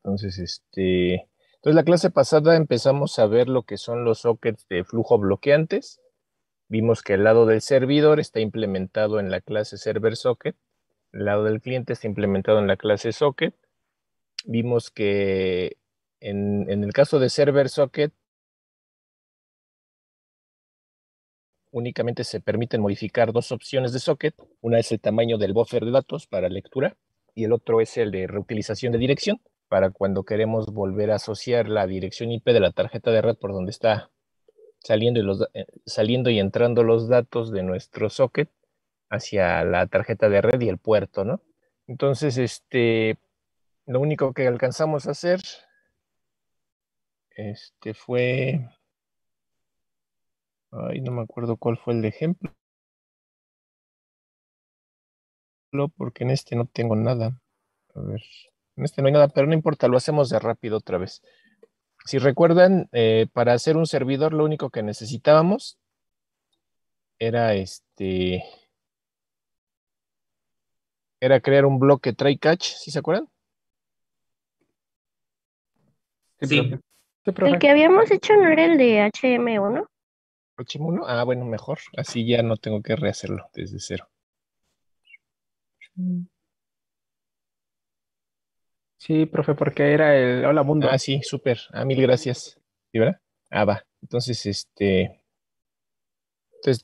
Entonces la clase pasada empezamos a ver lo que son los sockets de flujo bloqueantes. Vimos que el lado del servidor está implementado en la clase server socket, el lado del cliente está implementado en la clase socket. Vimos que en el caso de server socket únicamente se permiten modificar dos opciones de socket. Una es el tamaño del buffer de datos para lectura y el otro es el de reutilización de dirección para cuando queremos volver a asociar la dirección IP de la tarjeta de red por donde está saliendo y entrando los datos de nuestro socket hacia la tarjeta de red y el puerto, ¿no? Entonces, lo único que alcanzamos a hacer, fue, ay, no me acuerdo cuál fue el ejemplo, porque en este no tengo nada. A ver, en este no hay nada, pero no importa, lo hacemos de rápido otra vez. Si recuerdan, para hacer un servidor, lo único que necesitábamos era era crear un bloque try catch, ¿sí se acuerdan? Sí, Sí. profe. Sí, El profe. que habíamos hecho no era el de HM1. HM1, ah, bueno, mejor, así ya no tengo que rehacerlo desde cero. Sí, profe, porque era el Hola Mundo. Ah, sí, súper, mil gracias. ¿Sí, verdad? Va. Entonces,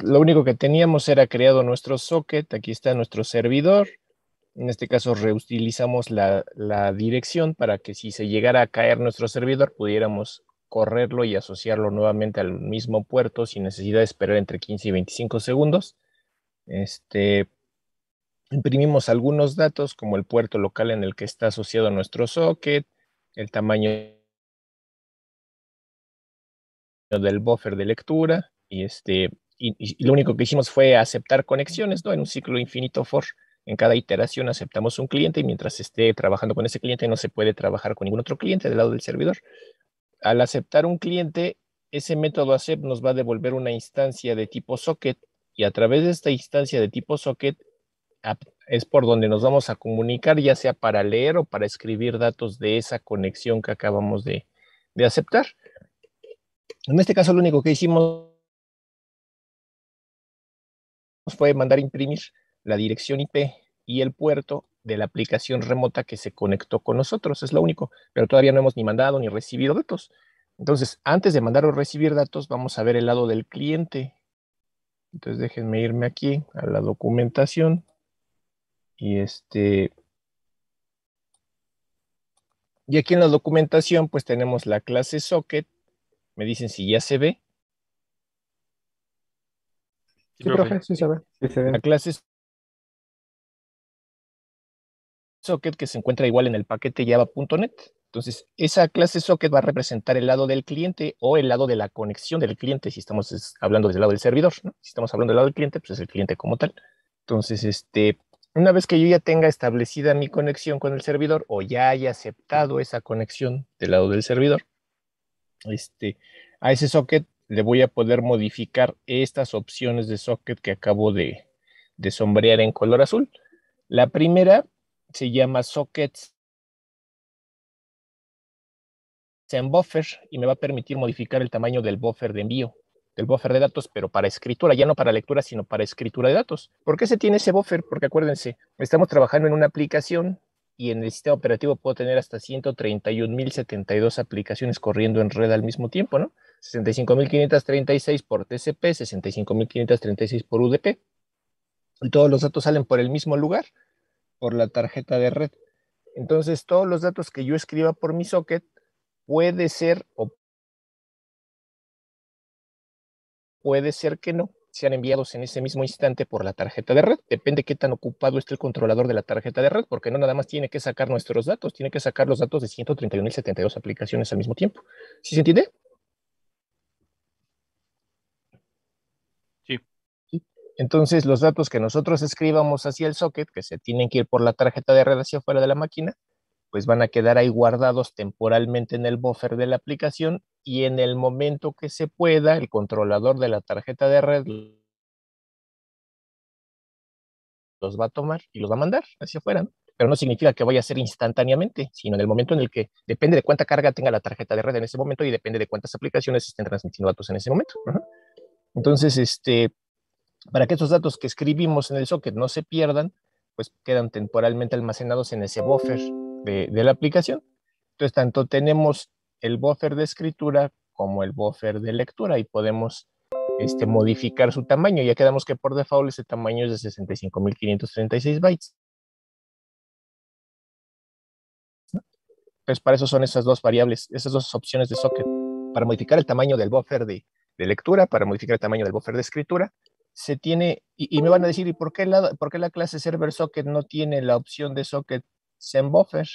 lo único que teníamos era creado nuestro socket, aquí está nuestro servidor. En este caso, reutilizamos la dirección para que si se llegara a caer nuestro servidor, pudiéramos correrlo y asociarlo nuevamente al mismo puerto sin necesidad de esperar entre 15 y 25 segundos. Imprimimos algunos datos como el puerto local en el que está asociado nuestro socket, el tamaño del buffer de lectura y lo único que hicimos fue aceptar conexiones, ¿no? En un ciclo infinito for. En cada iteración aceptamos un cliente y mientras esté trabajando con ese cliente no se puede trabajar con ningún otro cliente del lado del servidor. Al aceptar un cliente, ese método accept nos va a devolver una instancia de tipo socket y a través de esta instancia de tipo socket es por donde nos vamos a comunicar, ya sea para leer o para escribir datos de esa conexión que acabamos de aceptar. En este caso, lo único que hicimos fue mandar imprimir la dirección IP y el puerto de la aplicación remota que se conectó con nosotros, es lo único, pero todavía no hemos ni mandado ni recibido datos. Entonces, antes de mandar o recibir datos, vamos a ver el lado del cliente. Entonces, déjenme irme aquí a la documentación y y aquí en la documentación, pues tenemos la clase socket. Me dicen si ya se ve. Sí, Sí, profe. profe, sí se ve. Sí se La ve. clase socket que se encuentra igual en el paquete java.net. Entonces, esa clase socket va a representar el lado del cliente o el lado de la conexión del cliente, si estamos hablando del lado del servidor, ¿no? Si estamos hablando del lado del cliente, pues es el cliente como tal. Entonces, una vez que yo ya tenga establecida mi conexión con el servidor o ya haya aceptado esa conexión del lado del servidor, a ese socket le voy a poder modificar estas opciones de socket que acabo de sombrear en color azul. La primera se llama sockets en buffer y me va a permitir modificar el tamaño del buffer de envío, del buffer de datos, pero para escritura, ya no para lectura, sino para escritura de datos. ¿Por qué se tiene ese buffer? Porque acuérdense, estamos trabajando en una aplicación y en el sistema operativo puedo tener hasta 131.072 aplicaciones corriendo en red al mismo tiempo, ¿no? 65.536 por TCP, 65.536 por UDP. Y todos los datos salen por el mismo lugar, por la tarjeta de red. Entonces, todos los datos que yo escriba por mi socket puede ser o puede ser que no sean enviados en ese mismo instante por la tarjeta de red. Depende qué tan ocupado esté el controlador de la tarjeta de red, porque no nada más tiene que sacar nuestros datos, tiene que sacar los datos de 131.072 aplicaciones al mismo tiempo. ¿Sí se entiende? Sí. Sí. Entonces, los datos que nosotros escribamos hacia el socket, que se tienen que ir por la tarjeta de red hacia afuera de la máquina, pues van a quedar ahí guardados temporalmente en el buffer de la aplicación y en el momento que se pueda, el controlador de la tarjeta de red los va a tomar y los va a mandar hacia afuera, ¿no? Pero no significa que vaya a ser instantáneamente, sino en el momento en el que depende de cuánta carga tenga la tarjeta de red en ese momento y depende de cuántas aplicaciones estén transmitiendo datos en ese momento. Ajá. Entonces, para que estos datos que escribimos en el socket no se pierdan, pues quedan temporalmente almacenados en ese buffer de la aplicación. Entonces, tanto tenemos el buffer de escritura como el buffer de lectura y podemos modificar su tamaño. Ya quedamos que por default ese tamaño es de 65.536 bytes. Pues para eso son esas dos variables, esas dos opciones de socket. Para modificar el tamaño del buffer de lectura, para modificar el tamaño del buffer de escritura, se tiene, y me van a decir, ¿y por qué la clase server socket no tiene la opción de socket sendBuffer?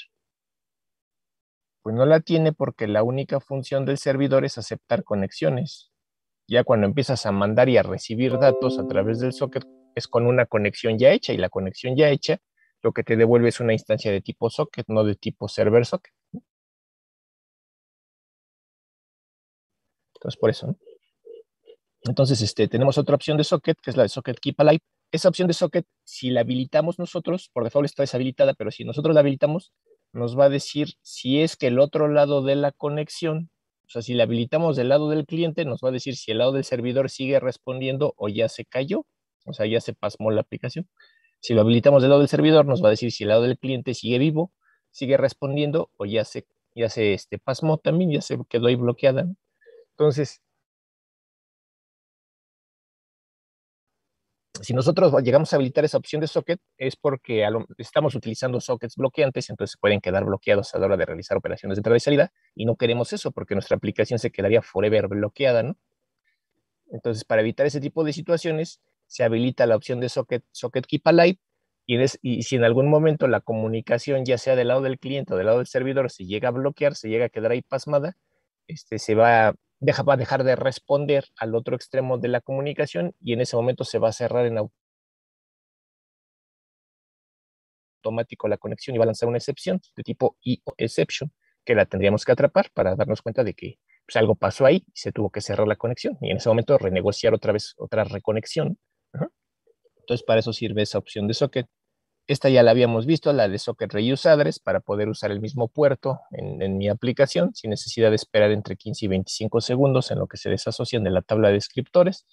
Pues no la tiene porque la única función del servidor es aceptar conexiones. Ya cuando empiezas a mandar y a recibir datos a través del socket es con una conexión ya hecha, y la conexión ya hecha lo que te devuelve es una instancia de tipo socket, no de tipo server socket. Entonces, por eso, ¿no? Entonces, tenemos otra opción de socket, que es la de socket keep alive. Esa opción de socket, si la habilitamos nosotros, por default está deshabilitada, pero si nosotros la habilitamos, nos va a decir si es que el otro lado de la conexión, o sea, si la habilitamos del lado del cliente, nos va a decir si el lado del servidor sigue respondiendo o ya se cayó, o sea, ya se pasmó la aplicación. Si lo habilitamos del lado del servidor, nos va a decir si el lado del cliente sigue vivo, sigue respondiendo o ya se pasmó también, ya se quedó ahí bloqueada, ¿no? Entonces, si nosotros llegamos a habilitar esa opción de socket, es porque estamos utilizando sockets bloqueantes, entonces pueden quedar bloqueados a la hora de realizar operaciones de entrada y salida, y no queremos eso porque nuestra aplicación se quedaría forever bloqueada, ¿no? Entonces, para evitar ese tipo de situaciones, se habilita la opción de socket keep alive, y si en algún momento la comunicación, ya sea del lado del cliente o del lado del servidor, se llega a bloquear, se llega a quedar ahí pasmada, va a dejar de responder al otro extremo de la comunicación, y en ese momento se va a cerrar en automático la conexión y va a lanzar una excepción de tipo IO exception, que la tendríamos que atrapar para darnos cuenta de que pues, algo pasó ahí y se tuvo que cerrar la conexión, y en ese momento renegociar otra vez otra reconexión. Ajá. Entonces, para eso sirve esa opción de socket. Esta ya la habíamos visto, la de socket reuse address, para poder usar el mismo puerto en mi aplicación sin necesidad de esperar entre 15 y 25 segundos en lo que se desasocian de la tabla de descriptores.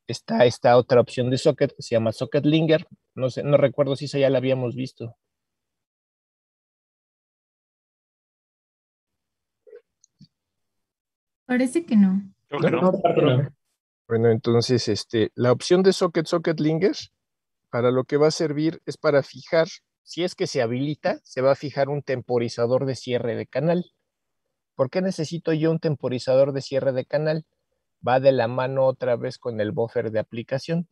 Está esta otra opción de socket que se llama socket linger. No sé, no recuerdo si esa ya la habíamos visto. Parece que no. Creo que ¿No? no. No, profe. Bueno, entonces, la opción de socket linger, para lo que va a servir es para fijar, si es que se habilita, se va a fijar un temporizador de cierre de canal. ¿Por qué necesito yo un temporizador de cierre de canal? Va de la mano otra vez con el buffer de aplicación.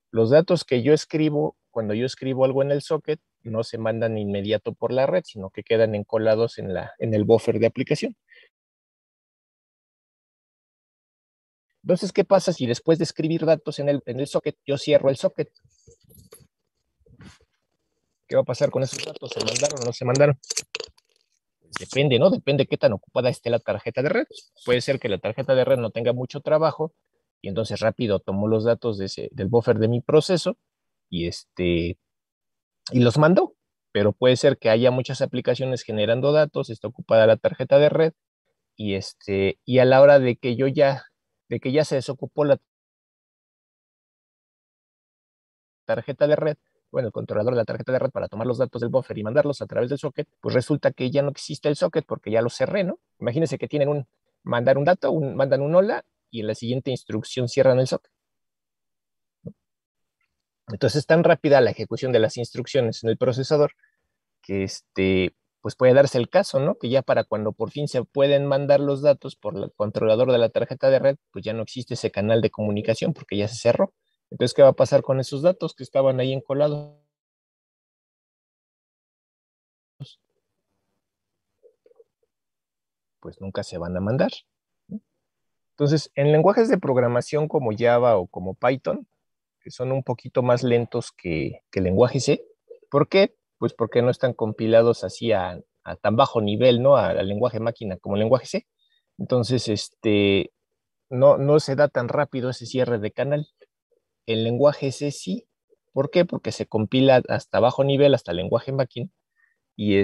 Los datos que yo escribo, cuando yo escribo algo en el socket, no se mandan inmediato por la red, sino que quedan encolados en el buffer de aplicación. Entonces, ¿qué pasa si después de escribir datos en el socket, yo cierro el socket? ¿Qué va a pasar con esos datos? ¿Se mandaron o no se mandaron? Depende, ¿no? Depende qué tan ocupada esté la tarjeta de red. Puede ser que la tarjeta de red no tenga mucho trabajo y entonces rápido tomo los datos del buffer de mi proceso y, y los mando. Pero puede ser que haya muchas aplicaciones generando datos, está ocupada la tarjeta de red y a la hora de que ya se desocupó la tarjeta de red, bueno, el controlador de la tarjeta de red para tomar los datos del buffer y mandarlos a través del socket, pues resulta que ya no existe el socket porque ya lo cerré, ¿no? Imagínense que tienen mandar un dato, mandan un hola y en la siguiente instrucción cierran el socket. Entonces es tan rápida la ejecución de las instrucciones en el procesador que pues puede darse el caso, ¿no? Que ya para cuando por fin se pueden mandar los datos por el controlador de la tarjeta de red, pues ya no existe ese canal de comunicación porque ya se cerró. Entonces, ¿qué va a pasar con esos datos que estaban ahí encolados? Pues nunca se van a mandar. Entonces, en lenguajes de programación como Java o como Python, que son un poquito más lentos que el lenguaje C, ¿por qué? Pues porque no están compilados así a tan bajo nivel, ¿no? Al lenguaje máquina como el lenguaje C. Entonces, no se da tan rápido ese cierre de canal. El lenguaje C sí. ¿Por qué? Porque se compila hasta bajo nivel, hasta el lenguaje máquina, y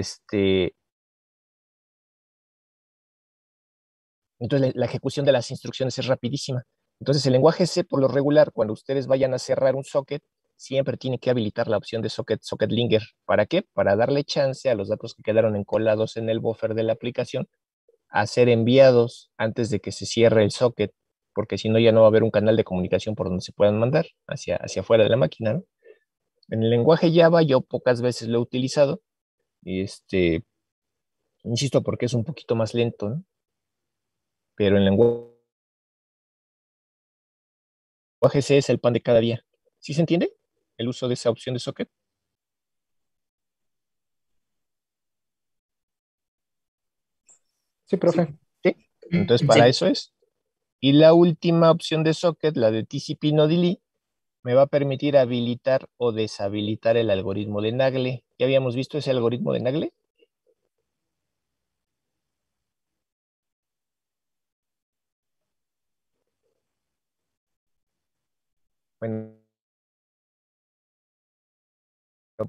entonces la ejecución de las instrucciones es rapidísima. Entonces el lenguaje C, por lo regular, cuando ustedes vayan a cerrar un socket, siempre tiene que habilitar la opción de socket linger. ¿Para qué? Para darle chance a los datos que quedaron encolados en el buffer de la aplicación a ser enviados antes de que se cierre el socket, porque si no ya no va a haber un canal de comunicación por donde se puedan mandar hacia afuera de la máquina, ¿no? En el lenguaje Java yo pocas veces lo he utilizado, y insisto, porque es un poquito más lento, ¿no? Pero en el lenguaje C es el pan de cada día. ¿Sí se entiende el uso de esa opción de socket? Sí, profe. Sí. Entonces para Sí. eso es. Y la última opción de socket, la de TCP no delete, me va a permitir habilitar o deshabilitar el algoritmo de Nagle. ¿Ya habíamos visto ese algoritmo de Nagle? Bueno,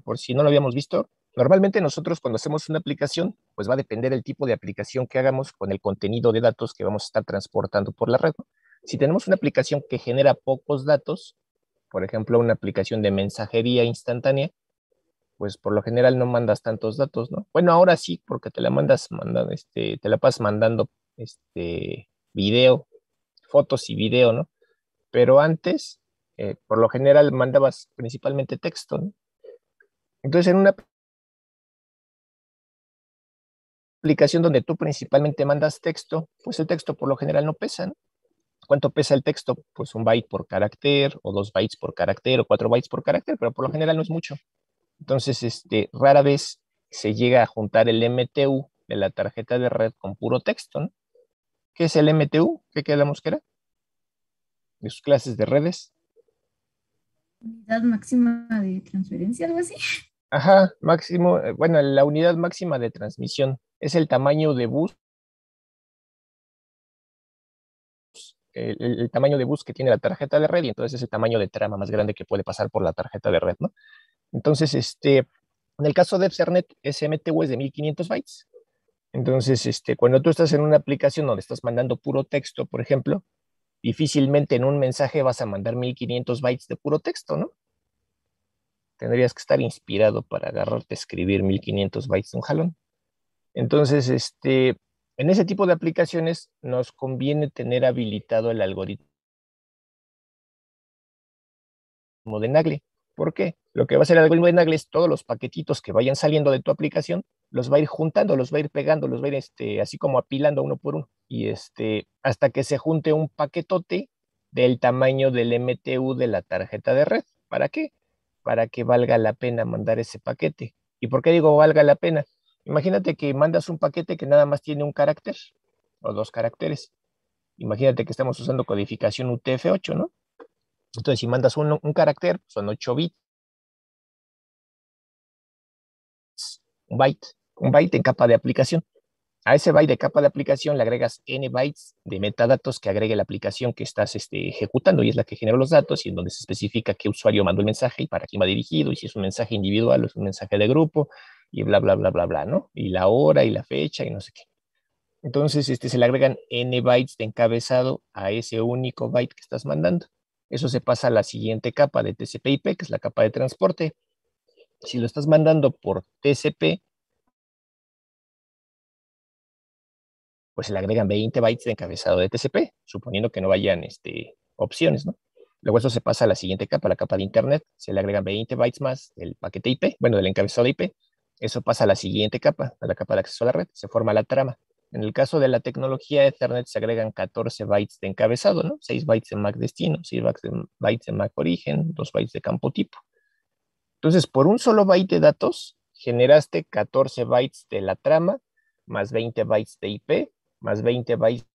por si no lo habíamos visto, normalmente nosotros cuando hacemos una aplicación, pues va a depender el tipo de aplicación que hagamos con el contenido de datos que vamos a estar transportando por la red, ¿no? Si tenemos una aplicación que genera pocos datos, por ejemplo, una aplicación de mensajería instantánea, pues por lo general no mandas tantos datos, ¿no? Bueno, ahora sí, porque te la pasas mandando video, fotos y video, ¿no? Pero antes, por lo general mandabas principalmente texto, ¿no? Entonces, en una aplicación donde tú principalmente mandas texto, pues el texto por lo general no pesa, ¿no? ¿Cuánto pesa el texto? Pues 1 byte por carácter, o 2 bytes por carácter, o 4 bytes por carácter, pero por lo general no es mucho. Entonces, rara vez se llega a juntar el MTU de la tarjeta de red con puro texto, ¿no? ¿Qué es el MTU? ¿Qué quedamos que era? De sus clases de redes. Unidad máxima de transferencia, algo así. Ajá, máximo, bueno, la unidad máxima de transmisión es el tamaño de bus, el tamaño de bus que tiene la tarjeta de red, y entonces es el tamaño de trama más grande que puede pasar por la tarjeta de red, ¿no? Entonces, en el caso de Ethernet, ese MTU es de 1500 bytes. Entonces, cuando tú estás en una aplicación donde estás mandando puro texto, por ejemplo, difícilmente en un mensaje vas a mandar 1500 bytes de puro texto, ¿no? Tendrías que estar inspirado para agarrarte a escribir 1500 bytes de un jalón. Entonces, en ese tipo de aplicaciones nos conviene tener habilitado el algoritmo de Nagle. ¿Por qué? Lo que va a hacer el algoritmo de Nagle es todos los paquetitos que vayan saliendo de tu aplicación, los va a ir juntando, los va a ir pegando, los va a ir así como apilando uno por uno. Y hasta que se junte un paquetote del tamaño del MTU de la tarjeta de red. ¿Para qué? Para que valga la pena mandar ese paquete. ¿Y por qué digo valga la pena? Imagínate que mandas un paquete que nada más tiene un carácter o 2 caracteres. Imagínate que estamos usando codificación UTF-8, ¿no? Entonces, si mandas un carácter, son 8 bits, un byte en capa de aplicación. A ese byte de capa de aplicación le agregas n bytes de metadatos que agregue la aplicación que estás ejecutando, y es la que genera los datos, y en donde se especifica qué usuario mandó el mensaje y para quién va dirigido, y si es un mensaje individual o es un mensaje de grupo, y bla, bla, bla, bla, bla, ¿no? Y la hora y la fecha y no sé qué. Entonces, se le agregan n bytes de encabezado a ese único byte que estás mandando. Eso se pasa a la siguiente capa de TCP/IP, que es la capa de transporte. Si lo estás mandando por TCP, pues se le agregan 20 bytes de encabezado de TCP, suponiendo que no vayan opciones, ¿no? Luego eso se pasa a la siguiente capa, la capa de Internet, se le agregan 20 bytes más del paquete IP, bueno, del encabezado de IP. Eso pasa a la siguiente capa, a la capa de acceso a la red, se forma la trama. En el caso de la tecnología Ethernet se agregan 14 bytes de encabezado, ¿no? 6 bytes de MAC destino, 6 bytes de MAC origen, 2 bytes de campo tipo. Entonces, por un solo byte de datos, generaste 14 bytes de la trama, más 20 bytes de IP, más 20 bytes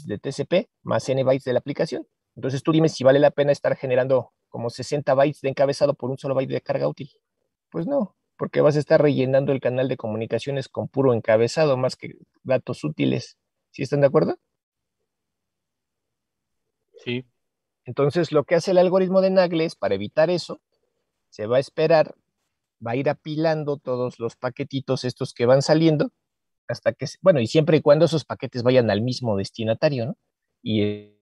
de TCP, más n bytes de la aplicación. Entonces, tú dime si vale la pena estar generando como 60 bytes de encabezado por un solo byte de carga útil. Pues no, porque vas a estar rellenando el canal de comunicaciones con puro encabezado más que datos útiles. ¿Sí están de acuerdo? Sí. Entonces, lo que hace el algoritmo de Nagle es, para evitar eso, se va a esperar, va a ir apilando todos los paquetitos estos que van saliendo, hasta que, bueno, y siempre y cuando esos paquetes vayan al mismo destinatario, ¿no? Y,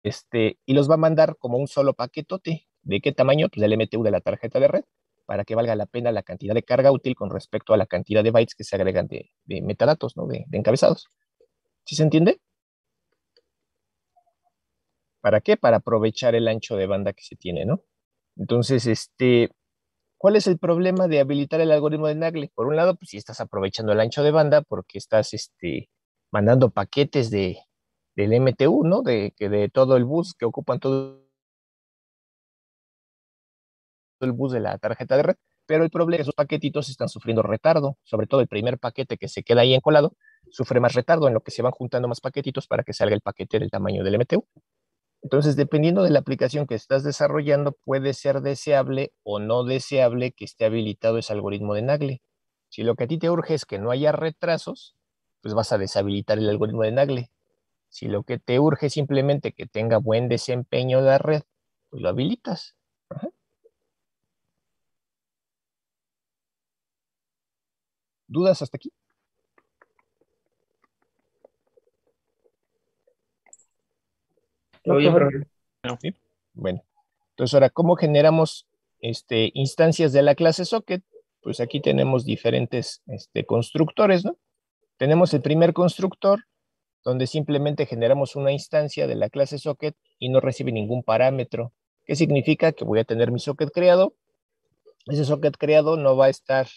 y los va a mandar como un solo paquetote. ¿De qué tamaño? Pues del MTU de la tarjeta de red, para que valga la pena la cantidad de carga útil con respecto a la cantidad de bytes que se agregan de metadatos, ¿no? De encabezados. ¿Sí se entiende? ¿Para qué? Para aprovechar el ancho de banda que se tiene, ¿no? Entonces, ¿cuál es el problema de habilitar el algoritmo de Nagle? Por un lado, pues si estás aprovechando el ancho de banda porque estás mandando paquetes del MTU, ¿no? De todo el bus que ocupan todo el bus de la tarjeta de red. Pero el problema es que esos paquetitos están sufriendo retardo, sobre todo el primer paquete que se queda ahí encolado, sufre más retardo en lo que se van juntando más paquetitos para que salga el paquete del tamaño del MTU. Entonces, dependiendo de la aplicación que estás desarrollando, puede ser deseable o no deseable que esté habilitado ese algoritmo de Nagle. Si lo que a ti te urge es que no haya retrasos, pues vas a deshabilitar el algoritmo de Nagle. Si lo que te urge es simplemente que tenga buen desempeño la red, pues lo habilitas. Ajá. ¿Dudas hasta aquí? No, Bien, profe. profe. ¿Sí? Bueno, entonces ahora, ¿cómo generamos instancias de la clase socket? Pues aquí tenemos diferentes constructores, ¿no? Tenemos el primer constructor, donde simplemente generamos una instancia de la clase socket y no recibe ningún parámetro. ¿Qué significa? Que voy a tener mi socket creado. Ese socket creado no va a estar,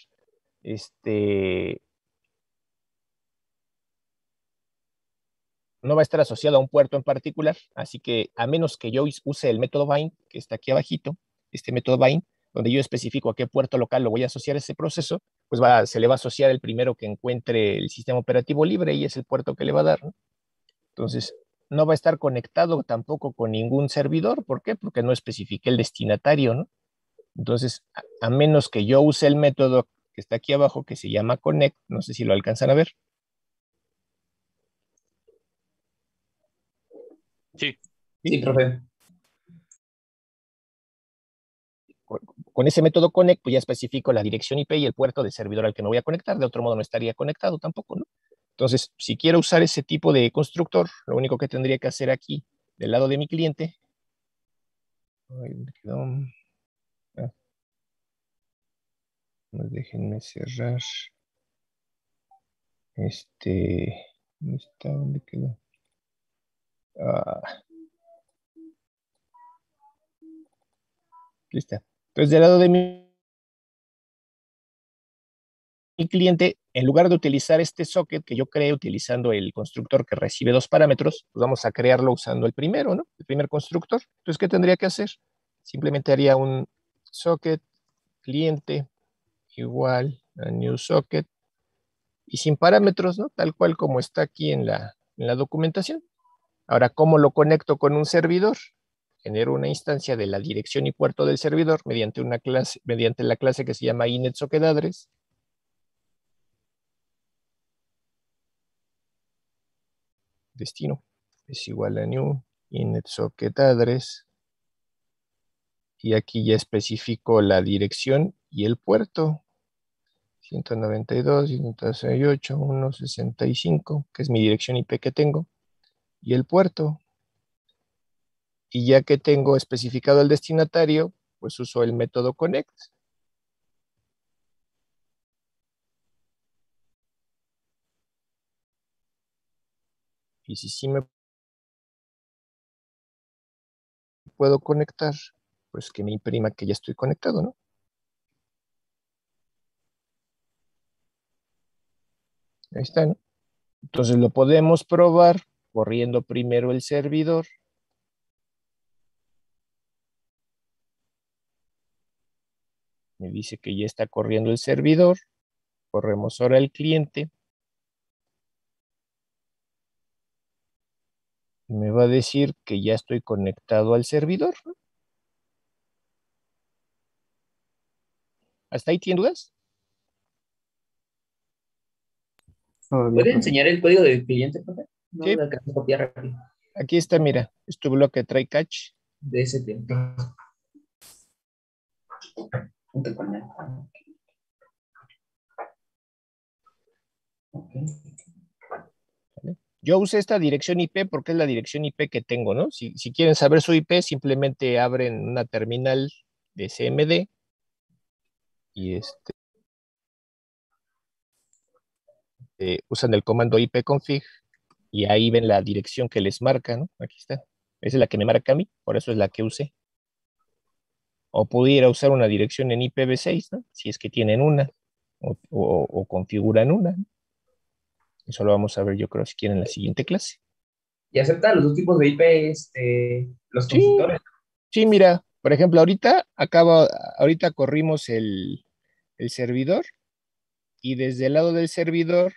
no va a estar asociado a un puerto en particular, así que a menos que yo use el método bind, que está aquí abajito, este método bind, donde yo especifico a qué puerto local lo voy a asociar a ese proceso, pues se le va a asociar el primero que encuentre el sistema operativo libre y es el puerto que le va a dar, ¿no? Entonces, no va a estar conectado tampoco con ningún servidor. ¿Por qué? Porque no especifiqué el destinatario, ¿no? Entonces, a menos que yo use el método que está aquí abajo, que se llama connect, no sé si lo alcanzan a ver. Sí. ¿Sí? Sí, profe. Con ese método connect, pues ya especifico la dirección IP y el puerto del servidor al que me voy a conectar. De otro modo no estaría conectado tampoco, ¿no? Entonces, si quiero usar ese tipo de constructor, lo único que tendría que hacer aquí, del lado de mi cliente, ay, ¿dónde quedó? Ah, déjenme cerrar. ¿Dónde está? ¿Dónde quedó? Ah, aquí está. Entonces, del lado de mi cliente, en lugar de utilizar este socket que yo creé utilizando el constructor que recibe dos parámetros, pues vamos a crearlo usando el primero, ¿no? El primer constructor. Entonces, ¿qué tendría que hacer? Simplemente haría un socket cliente igual a new socket y sin parámetros, ¿no? Tal cual como está aquí en la documentación. Ahora, ¿cómo lo conecto con un servidor? Genero una instancia de la dirección y puerto del servidor mediante una clase, mediante la clase que se llama inetSocketAddress. Destino es igual a new inetSocketAddress. Y aquí ya especifico la dirección y el puerto. 192, 168, 165, que es mi dirección IP que tengo, y el puerto. Y ya que tengo especificado el destinatario, pues uso el método connect. Y si sí me puedo conectar, pues que me imprima que ya estoy conectado, ¿no? Ahí está, ¿no? Entonces lo podemos probar corriendo primero el servidor. Me dice que ya está corriendo el servidor. Corremos ahora el cliente. Me va a decir que ya estoy conectado al servidor, ¿no? ¿Hasta ahí tienen dudas? Todo bien, ¿Puede profe. enseñar el código del cliente, profe? No Sí, lo alcanzo a copiar rápido. Aquí está, mira, es tu bloque try catch. De ese tiempo. Punto con él. Ok. Yo usé esta dirección IP porque es la dirección IP que tengo, ¿no? Si quieren saber su IP, simplemente abren una terminal de CMD y usan el comando ipconfig y ahí ven la dirección que les marca, ¿no? Aquí está. Esa es la que me marca a mí, por eso es la que usé. O pudiera usar una dirección en IPv6, ¿no? Si es que tienen una o configuran una, ¿no? Eso lo vamos a ver, yo creo, si quieren en la siguiente clase. Y acepta los dos tipos de IP, los Sí, constructores. sí, mira, por ejemplo, ahorita corrimos el servidor y desde el lado del servidor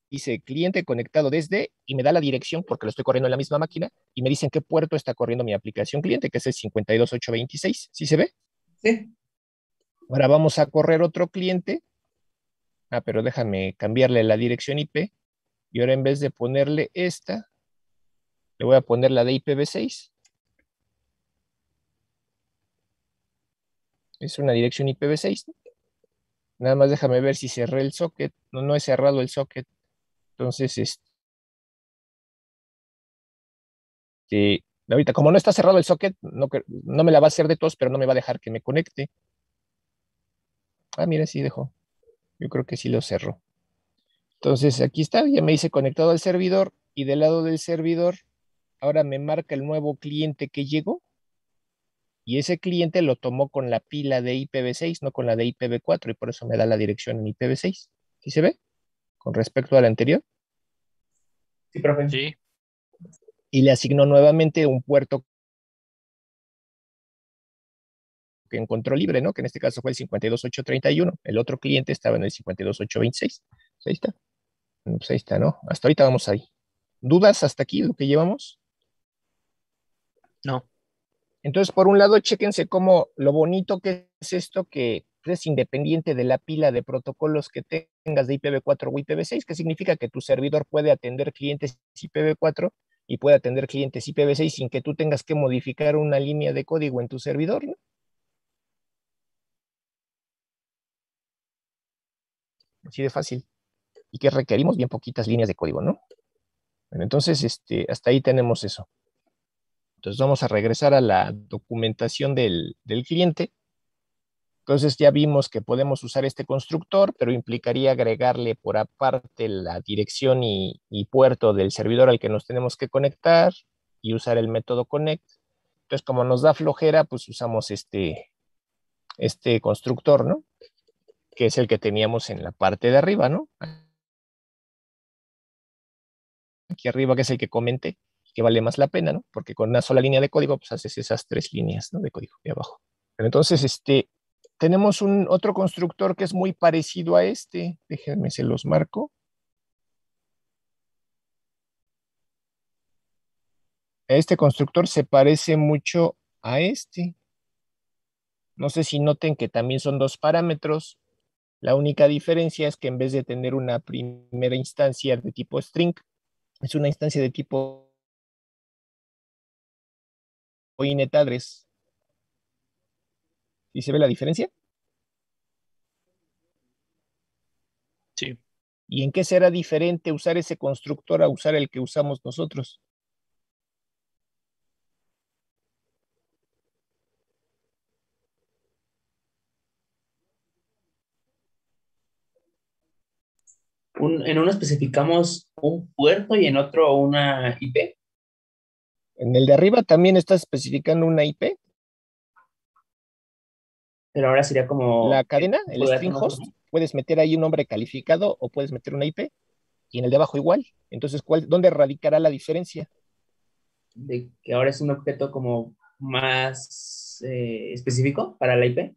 dice cliente conectado desde y me da la dirección porque lo estoy corriendo en la misma máquina y me dicen qué puerto está corriendo mi aplicación cliente, que es el 52826. ¿Sí se ve? Sí. Ahora vamos a correr otro cliente. Pero déjame cambiarle la dirección IP y ahora en vez de ponerle esta, le voy a poner la de IPv6. Es una dirección IPv6, ¿no? Nada más déjame ver si cerré el socket. No, no he cerrado el socket. Entonces, ahorita, como no está cerrado el socket, no me la va a hacer de tos, pero no me va a dejar que me conecte. Mira, sí dejó. Yo creo que sí lo cerró. Entonces, aquí está, ya me hice conectado al servidor y del lado del servidor, ahora me marca el nuevo cliente que llegó y ese cliente lo tomó con la pila de IPv6, no con la de IPv4 y por eso me da la dirección en IPv6. ¿Sí se ve? Con respecto a la anterior. Sí, profe. Sí, Y le asignó nuevamente un puerto que encontró libre, ¿no? Que en este caso fue el 52831. El otro cliente estaba en el 52826. Pues ahí está. Pues ahí está, ¿no? Hasta ahorita vamos ahí. ¿Dudas hasta aquí lo que llevamos? no. Entonces, por un lado, chéquense cómo lo bonito que es esto, que es independiente de la pila de protocolos que tengas de IPv4 o IPv6, que significa que tu servidor puede atender clientes IPv4 y puede atender clientes IPv6 sin que tú tengas que modificar una línea de código en tu servidor, ¿no? Así de fácil. Y que requerimos bien poquitas líneas de código, ¿no? Bueno, entonces, hasta ahí tenemos eso. Entonces vamos a regresar a la documentación del cliente. Entonces ya vimos que podemos usar este constructor, pero implicaría agregarle por aparte la dirección y puerto del servidor al que nos tenemos que conectar y usar el método connect. Entonces, como nos da flojera, pues usamos este constructor, ¿no? Que es el que teníamos en la parte de arriba, ¿no? Aquí arriba, que es el que comenté, que vale más la pena, ¿no? Porque con una sola línea de código, pues haces esas 3 líneas, ¿no? De código de abajo. Pero entonces, tenemos otro constructor que es muy parecido a este. Déjenme, se los marco. Este constructor se parece mucho a este. No sé si noten que también son dos parámetros. La única diferencia es que en vez de tener una primera instancia de tipo string, es una instancia de tipo init address. ¿Sí se ve la diferencia? Sí. ¿Y en qué será diferente usar ese constructor a usar el que usamos nosotros? En uno especificamos un puerto y en otro una IP. En el de arriba también está especificando una IP. Pero ahora sería La como cadena, el poder string nosotros, host, ¿no? puedes meter ahí un nombre calificado o puedes meter una IP. Y en el de abajo igual. Entonces, ¿dónde radicará la diferencia? De que ahora es un objeto como más específico para la IP.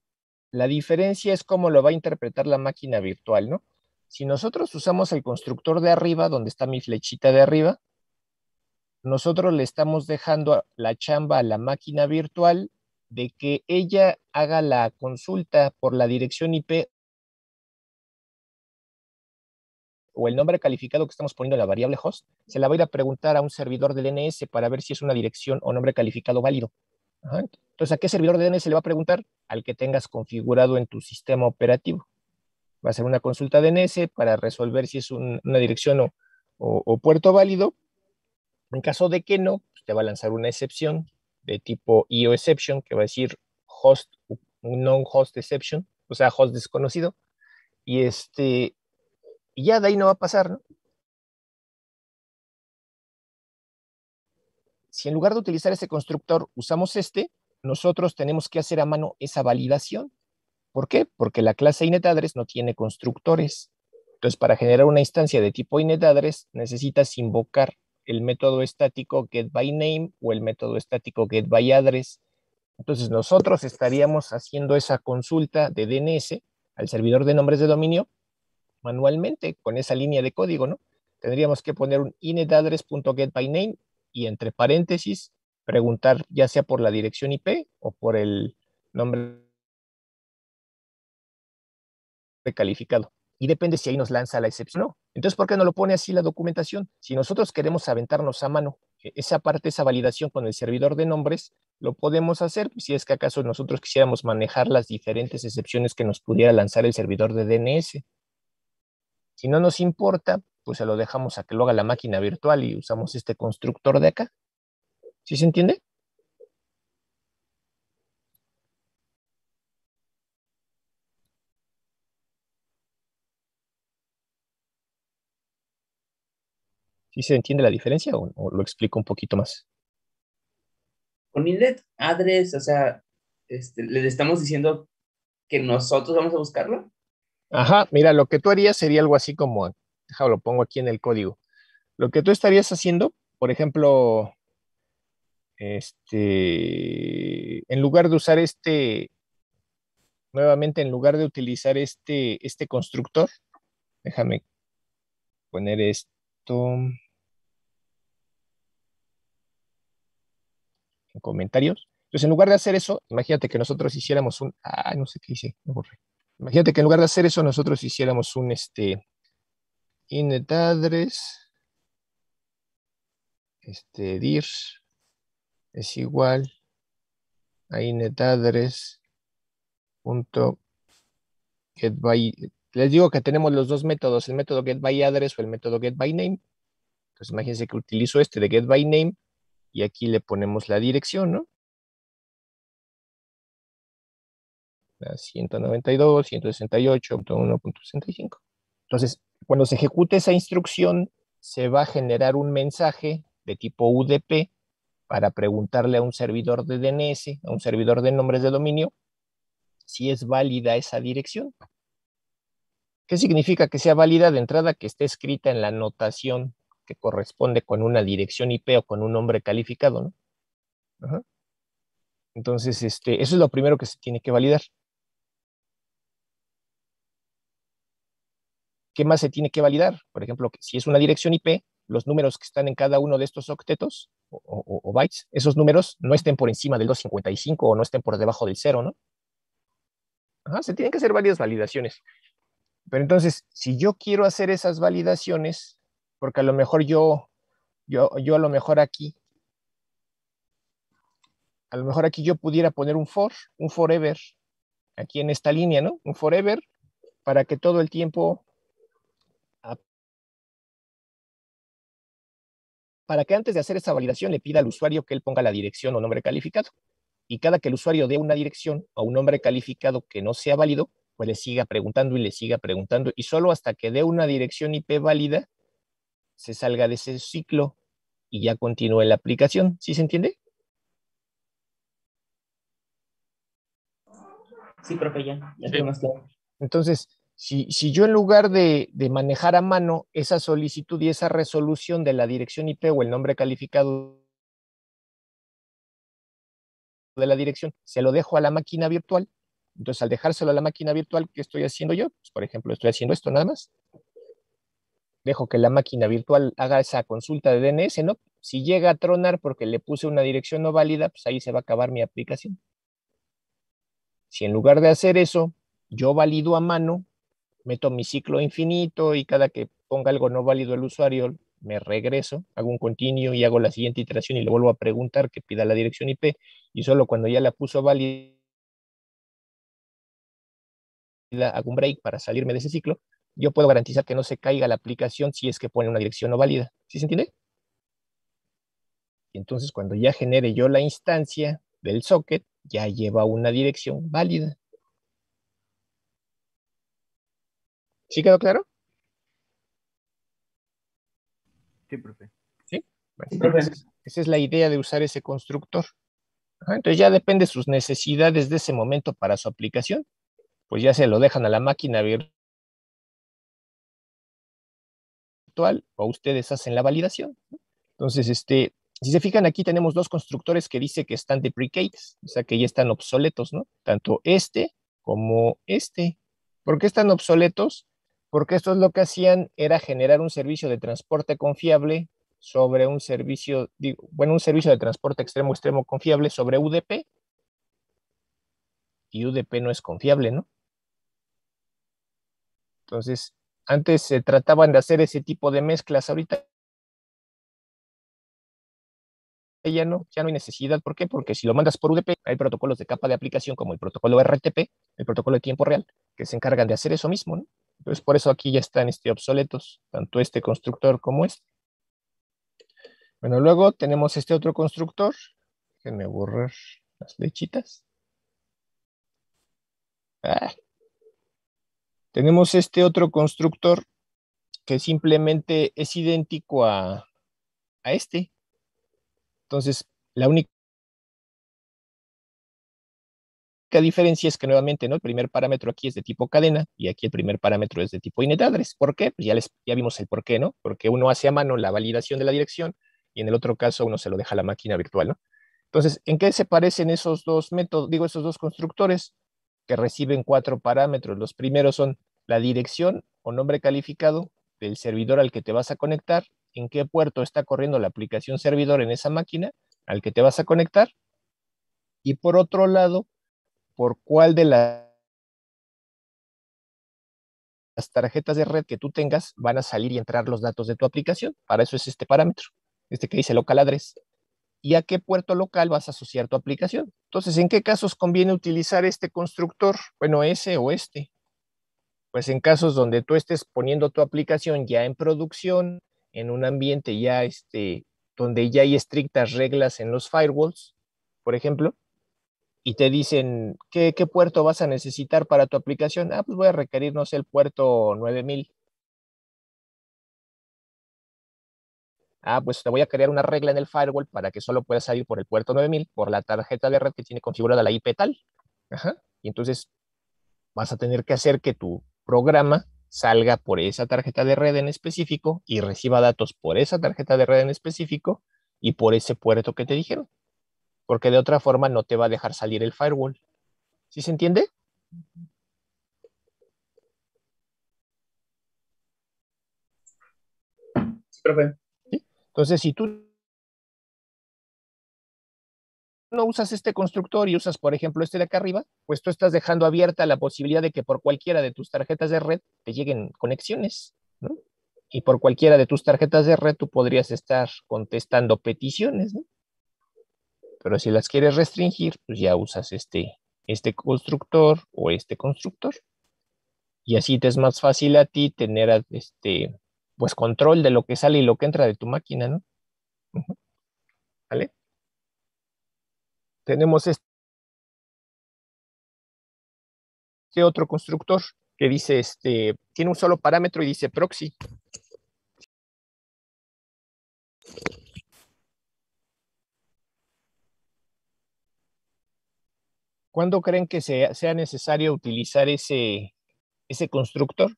La diferencia es cómo lo va a interpretar la máquina virtual, ¿no? Si nosotros usamos el constructor de arriba, donde está mi flechita de arriba, nosotros le estamos dejando la chamba a la máquina virtual de que ella haga la consulta por la dirección IP o el nombre calificado que estamos poniendo en la variable host, se la va a ir a preguntar a un servidor de DNS para ver si es una dirección o nombre calificado válido. Ajá. Entonces, ¿a qué servidor de DNS le va a preguntar? Al que tengas configurado en tu sistema operativo. Va a hacer una consulta DNS para resolver si es una dirección o puerto válido. En caso de que no, pues te va a lanzar una excepción de tipo IO exception, que va a decir host, non-host exception, o sea, host desconocido. Y ya de ahí no va a pasar, ¿no? Si en lugar de utilizar ese constructor usamos nosotros tenemos que hacer a mano esa validación. ¿Por qué? Porque la clase inetAddress no tiene constructores. Entonces, para generar una instancia de tipo inetAddress, necesitas invocar el método estático getByName o el método estático getByAddress. Entonces, nosotros estaríamos haciendo esa consulta de DNS al servidor de nombres de dominio manualmente con esa línea de código, ¿no? Tendríamos que poner un inetAddress.getByName y entre paréntesis preguntar ya sea por la dirección IP o por el nombre calificado. Y depende si ahí nos lanza la excepción o no. Entonces, ¿por qué no lo pone así la documentación? Si nosotros queremos aventarnos a mano esa parte, esa validación con el servidor de nombres, lo podemos hacer si es que acaso nosotros quisiéramos manejar las diferentes excepciones que nos pudiera lanzar el servidor de DNS. Si no nos importa, pues se lo dejamos a que lo haga la máquina virtual y usamos este constructor de acá. ¿Sí se entiende? ¿Sí se entiende la diferencia o lo explico un poquito más? Con inlet address, o sea, le estamos diciendo que nosotros vamos a buscarlo. Ajá, mira, lo que tú harías sería algo así como, déjalo, lo pongo aquí en el código. Lo que tú estarías haciendo, por ejemplo, en lugar de usar nuevamente, en lugar de utilizar este constructor, déjame poner esto en comentarios. Entonces, en lugar de hacer eso, imagínate que nosotros hiciéramos no sé qué hice, me borré. Imagínate que en lugar de hacer eso, nosotros hiciéramos un inetAddress, dir es igual a inetAddress.getBy. Les digo que tenemos los dos métodos, el método getByAddress o el método getByName. Entonces, imagínense que utilizo de getByName y aquí le ponemos la dirección, ¿no? La 192.168.1.65. Entonces, cuando se ejecute esa instrucción, se va a generar un mensaje de tipo UDP para preguntarle a un servidor de DNS, a un servidor de nombres de dominio, si es válida esa dirección. ¿Qué significa que sea válida? De entrada, que esté escrita en la notación que corresponde con una dirección IP o con un nombre calificado, ¿no? Ajá. Entonces, eso es lo primero que se tiene que validar. ¿Qué más se tiene que validar? Por ejemplo, si es una dirección IP, los números que están en cada uno de estos octetos o bytes, esos números no estén por encima del 255 o no estén por debajo del 0, ¿no? Ajá, se tienen que hacer varias validaciones. Pero entonces, si yo quiero hacer esas validaciones, porque a lo mejor yo a lo mejor aquí yo pudiera poner un forever, aquí en esta línea, ¿no? Un forever, para que todo el tiempo, para que antes de hacer esa validación le pida al usuario que él ponga la dirección o nombre calificado. Y cada que el usuario dé una dirección o un nombre calificado que no sea válido, pues le siga preguntando y le siga preguntando. Y solo hasta que dé una dirección IP válida, se salga de ese ciclo y ya continúe la aplicación. ¿Sí se entiende? Sí, profe, ya Sí. tengo más claro. Entonces, si yo en lugar de manejar a mano esa solicitud y esa resolución de la dirección IP o el nombre calificado de la dirección, se lo dejo a la máquina virtual, entonces al dejárselo a la máquina virtual, ¿qué estoy haciendo yo? Pues, por ejemplo, estoy haciendo esto nada más. Dejo que la máquina virtual haga esa consulta de DNS, ¿no? Si llega a tronar porque le puse una dirección no válida, pues ahí se va a acabar mi aplicación. Si en lugar de hacer eso, yo valido a mano, meto mi ciclo infinito y cada que ponga algo no válido el usuario, me regreso, hago un continuo y hago la siguiente iteración y le vuelvo a preguntar que pida la dirección IP, y solo cuando ya la puso válida hago un break para salirme de ese ciclo, yo puedo garantizar que no se caiga la aplicación si es que pone una dirección no válida. ¿Sí se entiende? Y entonces cuando ya genere yo la instancia del socket, ya lleva una dirección válida. ¿Sí quedó claro? Sí, profe. Sí. Bueno, Sí, profe. esa es la idea de usar ese constructor. Ajá, entonces ya depende de sus necesidades de ese momento para su aplicación. Pues ya se lo dejan a la máquina virtual o ustedes hacen la validación. Entonces, si se fijan, aquí tenemos dos constructores que dice que están deprecated, o sea que ya están obsoletos, ¿no? Tanto este como este. ¿Por qué están obsoletos? Porque estos lo que hacían era generar un servicio de transporte confiable sobre un servicio, un servicio de transporte extremo confiable sobre UDP, y UDP no es confiable, ¿no? Entonces, antes se trataban de hacer ese tipo de mezclas, ahorita ya no hay necesidad. ¿Por qué? Porque si lo mandas por UDP, hay protocolos de capa de aplicación como el protocolo RTP, el protocolo de tiempo real, que se encargan de hacer eso mismo, ¿no? Entonces, por eso aquí ya están obsoletos, tanto este constructor como este. Bueno, luego tenemos este otro constructor. Déjenme borrar las flechitas. Tenemos este otro constructor que simplemente es idéntico a este. Entonces, la única diferencia es que nuevamente, ¿no? El primer parámetro aquí es de tipo cadena y aquí el primer parámetro es de tipo init address. ¿Por qué? Pues ya vimos el por qué, ¿no? Porque uno hace a mano la validación de la dirección y en el otro caso uno se lo deja a la máquina virtual, ¿no? Entonces, ¿en qué se parecen esos dos métodos, esos dos constructores que reciben 4 parámetros? Los primeros son la dirección o nombre calificado del servidor al que te vas a conectar, en qué puerto está corriendo la aplicación servidor en esa máquina al que te vas a conectar, y por otro lado, por cuál de las tarjetas de red que tú tengas van a salir y entrar los datos de tu aplicación. Para eso es este parámetro, este que dice local address. ¿Y a qué puerto local vas a asociar tu aplicación? Entonces, ¿en qué casos conviene utilizar este constructor? Bueno, ese o este. Pues en casos donde tú estés poniendo tu aplicación ya en producción, en un ambiente ya donde ya hay estrictas reglas en los firewalls, por ejemplo, y te dicen, ¿qué puerto vas a necesitar para tu aplicación? Pues voy a requerir, no sé, el puerto 9000. Pues te voy a crear una regla en el firewall para que solo puedas salir por el puerto 9000 por la tarjeta de red que tiene configurada la IP tal. Ajá. Y entonces vas a tener que hacer que tu programa salga por esa tarjeta de red en específico y reciba datos por esa tarjeta de red en específico y por ese puerto que te dijeron. Porque de otra forma no te va a dejar salir el firewall. ¿Sí se entiende? Sí, profe. ¿Sí? Entonces, si tú no usas este constructor y usas, por ejemplo, este de acá arriba, pues tú estás dejando abierta la posibilidad de que por cualquiera de tus tarjetas de red te lleguen conexiones, ¿no? Y por cualquiera de tus tarjetas de red tú podrías estar contestando peticiones, ¿no? Pero si las quieres restringir, pues ya usas este constructor o este constructor. Y así te es más fácil a ti tener pues control de lo que sale y lo que entra de tu máquina, ¿no? Ujú. ¿Vale? Tenemos otro constructor que dice, tiene un solo parámetro y dice proxy. ¿Cuándo creen que sea necesario utilizar ese constructor?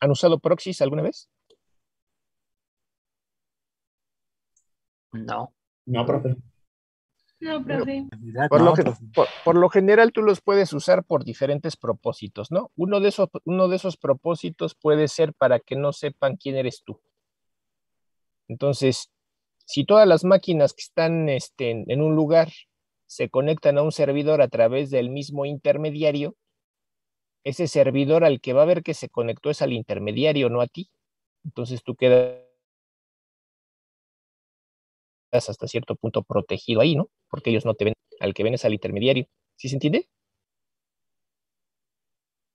¿Han usado proxies alguna vez? No. No, profe. No, profe. Por lo, No, que- profe. por lo general tú los puedes usar por diferentes propósitos, ¿no? Uno de esos propósitos puede ser para que no sepan quién eres tú. Entonces, si todas las máquinas que están en un lugar se conectan a un servidor a través del mismo intermediario, ese servidor al que va a ver que se conectó es al intermediario, no a ti. Entonces tú quedas hasta cierto punto protegido ahí, ¿no? Porque ellos no te ven, al que ven es al intermediario. ¿Sí se entiende?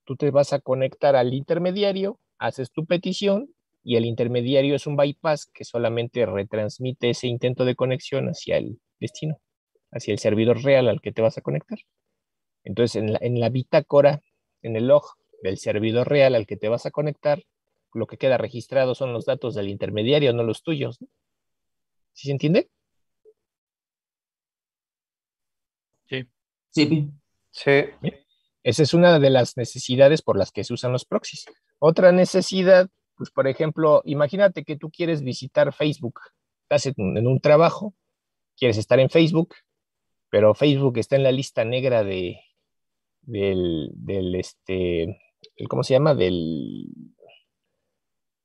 Tú te vas a conectar al intermediario, haces tu petición y el intermediario es un bypass que solamente retransmite ese intento de conexión hacia el destino, hacia el servidor real al que te vas a conectar. Entonces, en la bitácora, en el log del servidor real al que te vas a conectar, lo que queda registrado son los datos del intermediario, no los tuyos, ¿no? ¿Sí se entiende? Sí. Sí, Pi. Sí, Bien. Esa es una de las necesidades por las que se usan los proxies. Otra necesidad, pues por ejemplo, imagínate que tú quieres visitar Facebook, estás en un trabajo, quieres estar en Facebook, pero Facebook está en la lista negra ¿cómo se llama? Del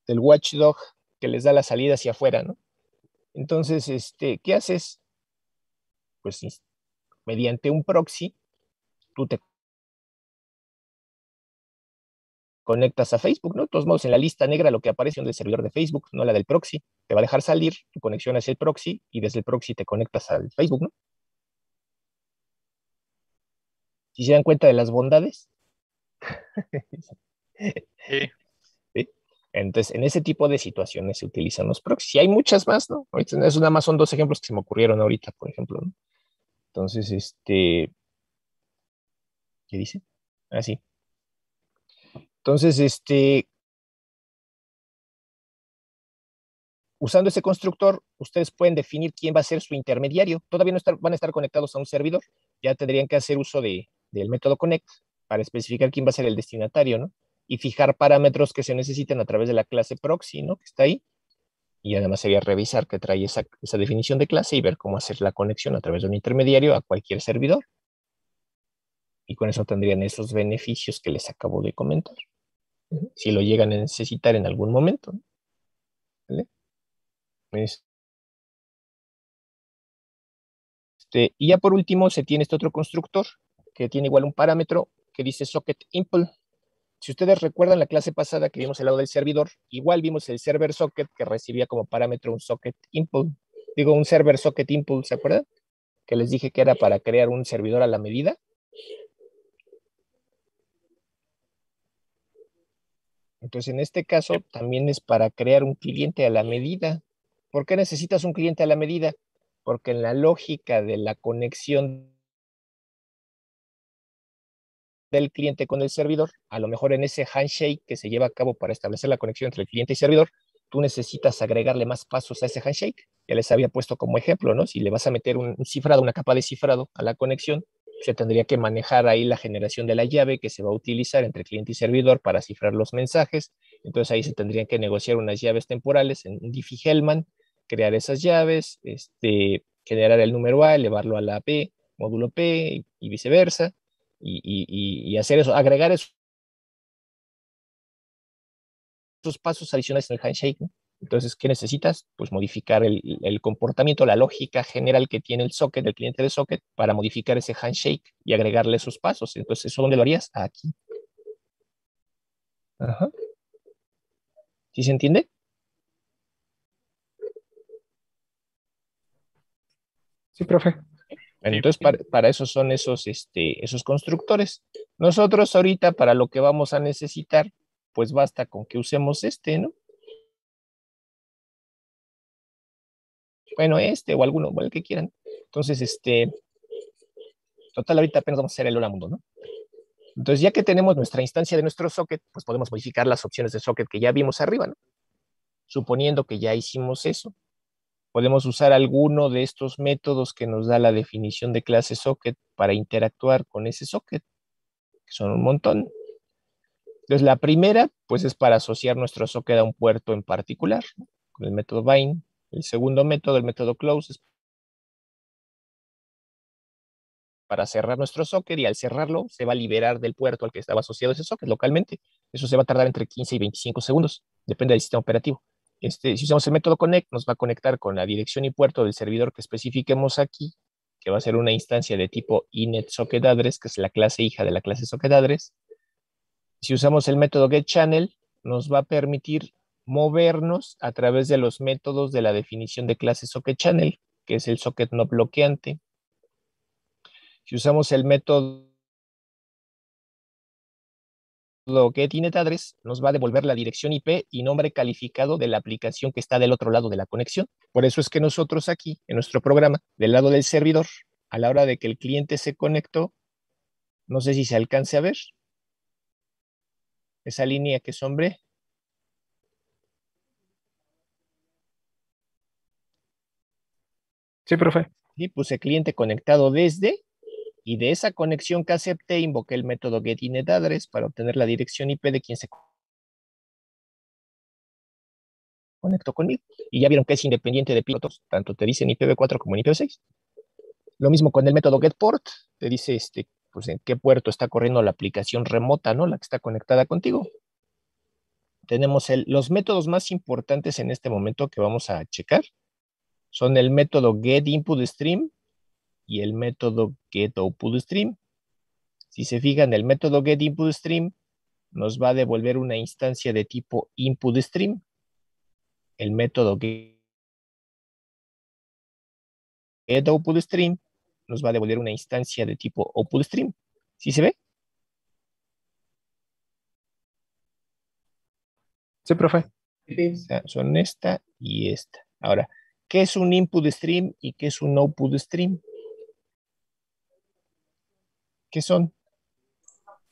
watchdog que les da la salida hacia afuera, ¿no? Entonces, ¿qué haces? Pues mediante un proxy, tú te conectas a Facebook, ¿no? De todos modos, en la lista negra lo que aparece es el servidor de Facebook, no la del proxy. Te va a dejar salir tu conexión hacia el proxy y desde el proxy te conectas al Facebook, ¿no? ¿Si se dan cuenta de las bondades? Sí. ¿Sí? Entonces, en ese tipo de situaciones se utilizan los proxies. Y hay muchas más, ¿no? Eso nada más son dos ejemplos que se me ocurrieron ahorita, por ejemplo, ¿no? Entonces, ¿qué dice? Así. Entonces, usando ese constructor, ustedes pueden definir quién va a ser su intermediario. Todavía no van a estar conectados a un servidor. Ya tendrían que hacer uso del método connect para especificar quién va a ser el destinatario, ¿no? Y fijar parámetros que se necesiten a través de la clase proxy, ¿no? Que está ahí. Y además sería revisar que trae esa definición de clase y ver cómo hacer la conexión a través de un intermediario a cualquier servidor. Y con eso tendrían esos beneficios que les acabo de comentar. Si lo llegan a necesitar en algún momento, ¿no? ¿Vale? Y ya por último se tiene este otro constructor que tiene igual un parámetro que dice socket impl. Si ustedes recuerdan la clase pasada que vimos el lado del servidor, igual vimos el server socket que recibía como parámetro un socket impl. Digo, un server socket impl, ¿se acuerdan? Que les dije que era para crear un servidor a la medida. Entonces, en este caso, también es para crear un cliente a la medida. ¿Por qué necesitas un cliente a la medida? Porque en la lógica de la conexión del cliente con el servidor, a lo mejor en ese handshake que se lleva a cabo para establecer la conexión entre el cliente y servidor, tú necesitas agregarle más pasos a ese handshake. Ya les había puesto como ejemplo, ¿no? Si le vas a meter un cifrado, una capa de cifrado a la conexión, se tendría que manejar ahí la generación de la llave que se va a utilizar entre cliente y servidor para cifrar los mensajes. Entonces ahí se tendrían que negociar unas llaves temporales en un Diffie-Hellman, crear esas llaves, generar el número A, elevarlo a la P, módulo P y viceversa y hacer eso, agregar esos pasos adicionales en el handshake, ¿no? Entonces, ¿qué necesitas? Pues modificar el comportamiento, la lógica general que tiene el socket, el cliente de socket, para modificar ese handshake y agregarle esos pasos. Entonces, ¿eso dónde lo harías? Aquí. Ajá. ¿Sí se entiende? sí, profe. Bueno, Sí. entonces, para eso son esos constructores. Nosotros ahorita, para lo que vamos a necesitar, pues basta con que usemos ¿no? Bueno, o alguno, o el que quieran. Entonces, total, ahorita apenas vamos a hacer el hola mundo, ¿no? Entonces, ya que tenemos nuestra instancia de nuestro socket, pues podemos modificar las opciones de socket que ya vimos arriba, ¿no? Suponiendo que ya hicimos eso, podemos usar alguno de estos métodos que nos da la definición de clase socket para interactuar con ese socket, que son un montón. Entonces, la primera, pues es para asociar nuestro socket a un puerto en particular, ¿no? Con el método bind. El segundo método, el método close, es para cerrar nuestro socket y al cerrarlo se va a liberar del puerto al que estaba asociado ese socket localmente. Eso se va a tardar entre 15 y 25 segundos, depende del sistema operativo. Si usamos el método connect, nos va a conectar con la dirección y puerto del servidor que especifiquemos aquí, que va a ser una instancia de tipo inetSocketAddress, que es la clase hija de la clase socketAddress. Si usamos el método getChannel, nos va a permitir movernos a través de los métodos de la definición de clase socketChannel, que es el socket no bloqueante. Si usamos el método getInetAddress, nos va a devolver la dirección IP y nombre calificado de la aplicación que está del otro lado de la conexión. Por eso es que nosotros aquí, en nuestro programa, del lado del servidor, a la hora de que el cliente se conectó, no sé si se alcance a ver esa línea que sombré. Sí, profe. Y puse cliente conectado desde, y de esa conexión que acepté, invoqué el método getInetAddress para obtener la dirección IP de quien se conectó conmigo. Y ya vieron que es independiente de pilotos, tanto te dice en IPv4 como en IPv6. Lo mismo con el método getPort, te dice pues en qué puerto está corriendo la aplicación remota, ¿no? La que está conectada contigo. Tenemos los métodos más importantes en este momento que vamos a checar. Son el método getInputStream y el método getOutputStream. Si se fijan, el método getInputStream nos va a devolver una instancia de tipo InputStream. El método getOutputStream nos va a devolver una instancia de tipo OutputStream. ¿Sí se ve? Sí, profe. O sea, son esta y esta. Ahora, ¿qué es un input stream y qué es un output stream? ¿Qué son?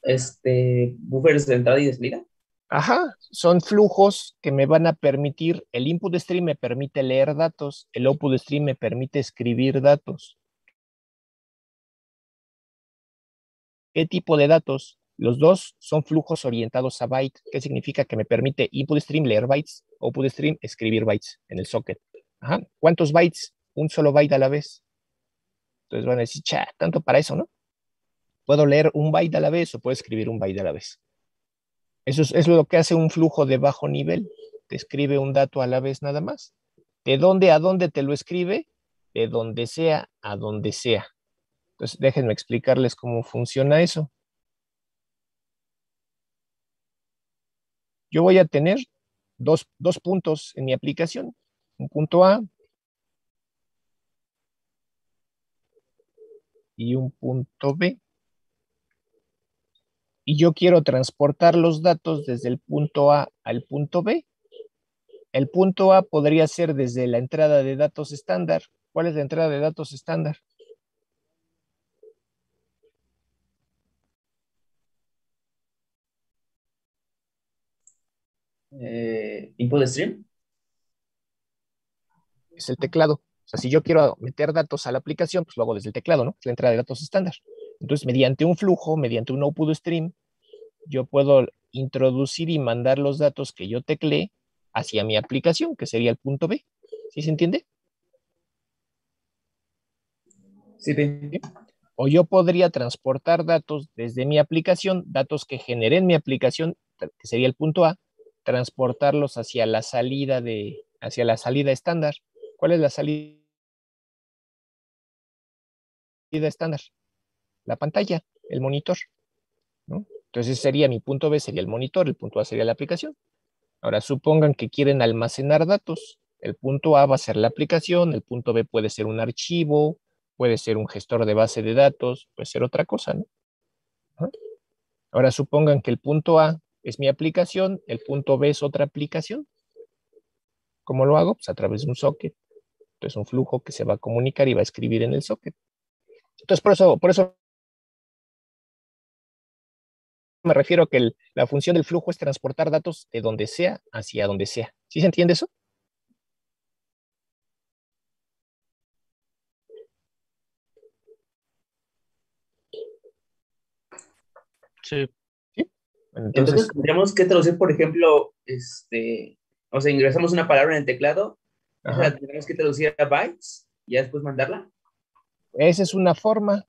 Buffers de entrada y de salida. Ajá, son flujos que me van a permitir, el input stream me permite leer datos, el output stream me permite escribir datos. ¿Qué tipo de datos? Los dos son flujos orientados a byte. ¿Qué significa? Que me permite input stream leer bytes, output stream escribir bytes en el socket. Ajá. ¿Cuántos bytes? Un solo byte a la vez. Entonces van a decir, tanto para eso, ¿no? Puedo leer un byte a la vez o puedo escribir un byte a la vez. Eso es lo que hace un flujo de bajo nivel. Te escribe un dato a la vez nada más. ¿De dónde a dónde te lo escribe? De donde sea a donde sea. Entonces, déjenme explicarles cómo funciona eso. Yo voy a tener dos puntos en mi aplicación. Un punto A y un punto B. Y yo quiero transportar los datos desde el punto A al punto B. El punto A podría ser desde la entrada de datos estándar. ¿Cuál es la entrada de datos estándar? Input stream. Es el teclado. O sea, si yo quiero meter datos a la aplicación, pues lo hago desde el teclado, ¿no? Es la entrada de datos estándar. Entonces, mediante un flujo, mediante un output stream, yo puedo introducir y mandar los datos que yo tecleé hacia mi aplicación, que sería el punto B. ¿Sí se entiende? Sí, ¿Sí? O yo podría transportar datos desde mi aplicación, datos que generé en mi aplicación, que sería el punto A, transportarlos hacia la salida estándar. ¿Cuál es la salida estándar? La pantalla, el monitor, ¿no? Entonces sería mi punto B, sería el monitor, el punto A sería la aplicación. Ahora supongan que quieren almacenar datos. El punto A va a ser la aplicación, el punto B puede ser un archivo, puede ser un gestor de base de datos, puede ser otra cosa, ¿no? ¿Ah? Ahora supongan que el punto A es mi aplicación, el punto B es otra aplicación. ¿Cómo lo hago? Pues a través de un socket. Entonces un flujo que se va a comunicar y va a escribir en el socket. Entonces por eso me refiero a que la función del flujo es transportar datos de donde sea hacia donde sea. ¿Sí se entiende eso? Sí. ¿Sí? Bueno, Entonces entonces, tendríamos que traducir, por ejemplo, o sea, ingresamos una palabra en el teclado, esa ajá, la tendríamos que traducir a bytes y ya después mandarla. esa es una forma.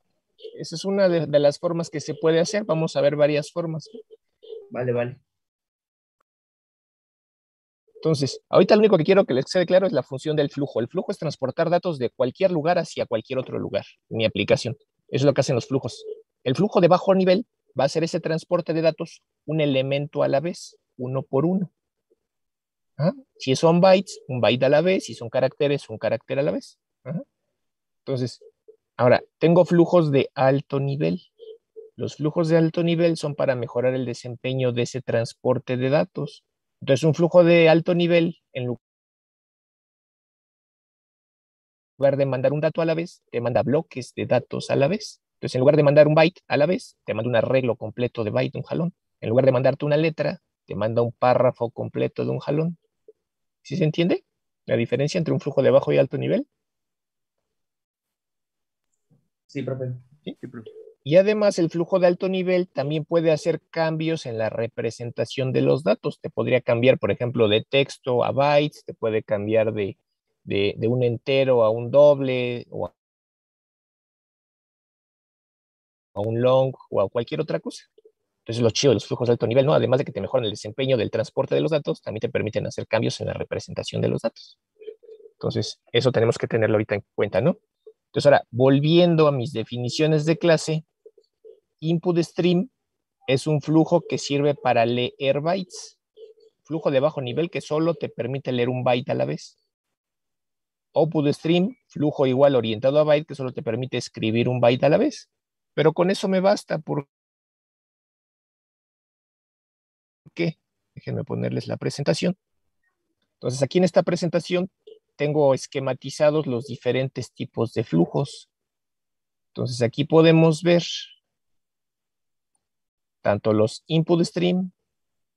Esa es una de las formas que se puede hacer. Vamos a ver varias formas. Vale. Entonces, ahorita lo único que quiero que les quede claro es la función del flujo. El flujo es transportar datos de cualquier lugar hacia cualquier otro lugar, en mi aplicación. Eso es lo que hacen los flujos. El flujo de bajo nivel va a ser ese transporte de datos un elemento a la vez, uno por uno. ¿Ah? Si son bytes, un byte a la vez. Si son caracteres, un carácter a la vez. ¿Ah? Entonces, ahora, tengo flujos de alto nivel. Los flujos de alto nivel son para mejorar el desempeño de ese transporte de datos. Entonces, un flujo de alto nivel, en lugar de mandar un dato a la vez, te manda bloques de datos a la vez. Entonces, en lugar de mandar un byte a la vez, te manda un arreglo completo de byte de un jalón. En lugar de mandarte una letra, te manda un párrafo completo de un jalón. ¿Sí se entiende la diferencia entre un flujo de bajo y alto nivel? Sí, profe. ¿Sí? Y además el flujo de alto nivel también puede hacer cambios en la representación de los datos. Te podría cambiar, por ejemplo, de texto a bytes, te puede cambiar de un entero a un doble, o a un long, o a cualquier otra cosa. Entonces lo chido de los flujos de alto nivel, ¿no? Además de que te mejoran el desempeño del transporte de los datos, también te permiten hacer cambios en la representación de los datos. Entonces, eso tenemos que tenerlo ahorita en cuenta, ¿no? Entonces ahora, volviendo a mis definiciones de clase, input stream es un flujo que sirve para leer bytes. Flujo de bajo nivel que solo te permite leer un byte a la vez. Output stream, flujo igual orientado a byte que solo te permite escribir un byte a la vez. Pero con eso me basta. ¿Por qué? Déjenme ponerles la presentación. Entonces, aquí en esta presentación tengo esquematizados los diferentes tipos de flujos. Entonces, aquí podemos ver tanto los input stream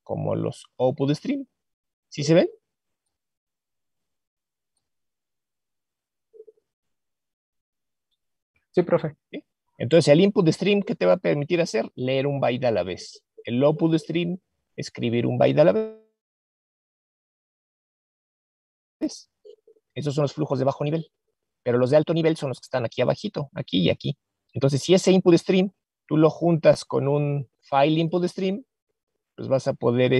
como los output stream. ¿Sí se ven? Sí, profe. ¿Sí? Entonces, el input stream, ¿qué te va a permitir hacer? Leer un byte a la vez. El output stream, escribir un byte a la vez. Esos son los flujos de bajo nivel. Pero los de alto nivel son los que están aquí abajito, aquí y aquí. Entonces, si ese input stream tú lo juntas con un file input stream, pues vas a poder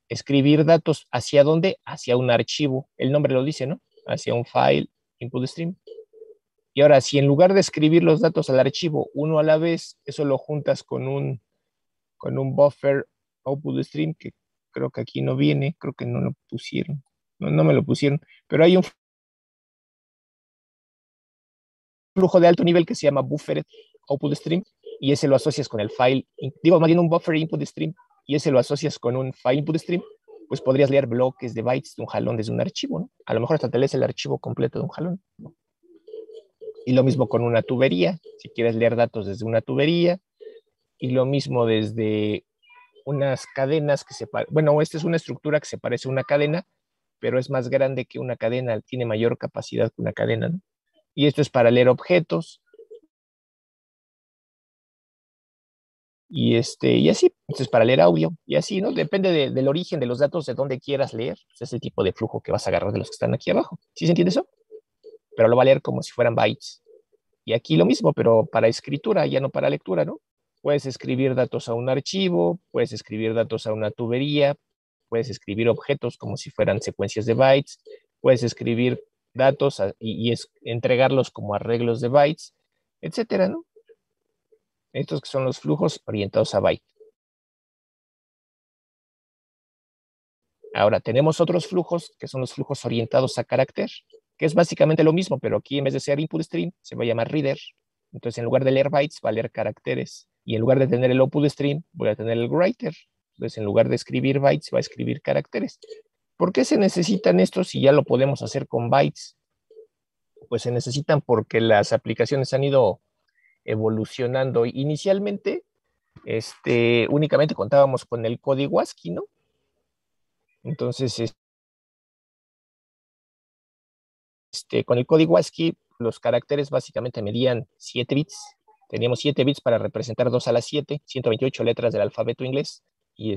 escribir datos. ¿Hacia dónde? Hacia un archivo. El nombre lo dice, ¿no? Hacia un file input stream. Y ahora, si en lugar de escribir los datos al archivo uno a la vez, eso lo juntas con un buffer output stream, que creo que aquí no viene, creo que no lo pusieron. No me lo pusieron, pero hay un flujo de alto nivel que se llama buffer output stream, y ese lo asocias con el file, digo, más bien un buffer input stream, y ese lo asocias con un file input stream, pues podrías leer bloques de bytes de un jalón desde un archivo, ¿no? A lo mejor hasta te lees el archivo completo de un jalón, ¿no? Y lo mismo con una tubería, si quieres leer datos desde una tubería, y lo mismo desde unas cadenas que bueno, esta es una estructura que se parece a una cadena, pero es más grande que una cadena, tiene mayor capacidad que una cadena, ¿no? Y esto es para leer objetos, y así, entonces para leer audio, y así, ¿no? Depende del origen de los datos, de dónde quieras leer, pues es el tipo de flujo que vas a agarrar de los que están aquí abajo. ¿Sí se entiende eso? Pero lo va a leer como si fueran bytes. Y aquí lo mismo, pero para escritura, ya no para lectura, ¿no? Puedes escribir datos a un archivo, puedes escribir datos a una tubería, puedes escribir objetos como si fueran secuencias de bytes, puedes escribir datos y entregarlos como arreglos de bytes, etcétera, ¿no? Estos que son los flujos orientados a byte. Ahora, tenemos otros flujos que son los flujos orientados a carácter, que es básicamente lo mismo, pero aquí en vez de ser input stream, se va a llamar reader. Entonces, en lugar de leer bytes, va a leer caracteres. Y en lugar de tener el output stream, voy a tener el writer. Entonces, en lugar de escribir bytes, va a escribir caracteres. ¿Por qué se necesitan estos si ya lo podemos hacer con bytes? Pues se necesitan porque las aplicaciones han ido evolucionando. Inicialmente, únicamente contábamos con el código ASCII, ¿no? Entonces, con el código ASCII, los caracteres básicamente medían 7 bits. Teníamos 7 bits para representar 2 a la 7, 128 letras del alfabeto inglés. Y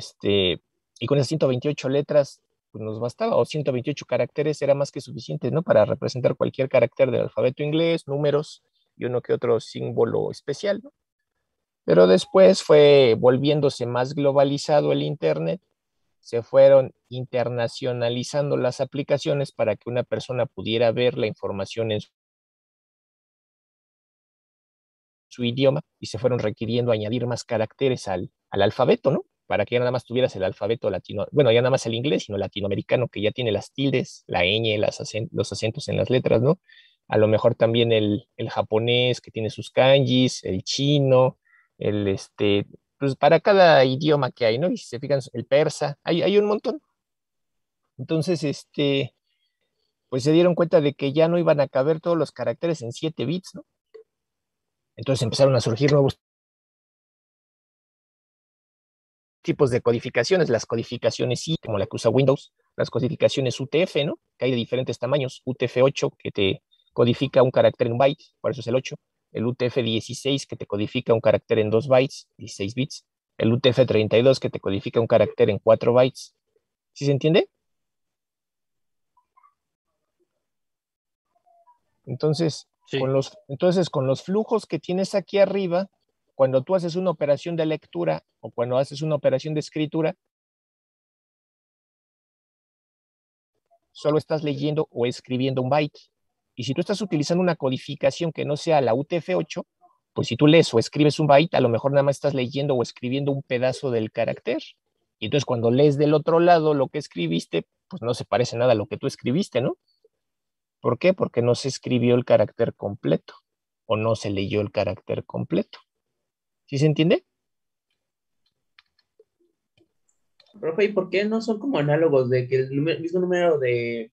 con esas 128 letras pues nos bastaba, o 128 caracteres era más que suficiente, ¿no? Para representar cualquier carácter del alfabeto inglés, números, y uno que otro símbolo especial, ¿no? Pero después fue volviéndose más globalizado el Internet, se fueron internacionalizando las aplicaciones para que una persona pudiera ver la información en su idioma y se fueron requiriendo añadir más caracteres al alfabeto, ¿no? Para que ya nada más tuvieras el alfabeto latino, bueno, ya nada más el inglés, sino latinoamericano, que ya tiene las tildes, la ñ, los acentos en las letras, ¿no? A lo mejor también el japonés, que tiene sus kanjis, el chino, pues para cada idioma que hay, ¿no? Y si se fijan, el persa, hay un montón. Entonces, pues se dieron cuenta de que ya no iban a caber todos los caracteres en 7 bits, ¿no? Entonces empezaron a surgir nuevos tipos de codificaciones, las codificaciones I, como la que usa Windows, las codificaciones UTF, ¿no? Que hay de diferentes tamaños, UTF-8, que te codifica un carácter en byte, por eso es el 8, el UTF-16, que te codifica un carácter en 2 bytes, 16 bits, el UTF-32, que te codifica un carácter en 4 bytes. ¿Sí se entiende? Entonces, Sí. con los flujos que tienes aquí arriba, cuando tú haces una operación de lectura o cuando haces una operación de escritura, solo estás leyendo o escribiendo un byte. Y si tú estás utilizando una codificación que no sea la UTF-8, pues si tú lees o escribes un byte, a lo mejor nada más estás leyendo o escribiendo un pedazo del carácter. Y entonces cuando lees del otro lado lo que escribiste, pues no se parece nada a lo que tú escribiste, ¿no? ¿Por qué? Porque no se escribió el carácter completo o no se leyó el carácter completo. ¿Sí se entiende? Profe, ¿y por qué no son como análogos de que el mismo número de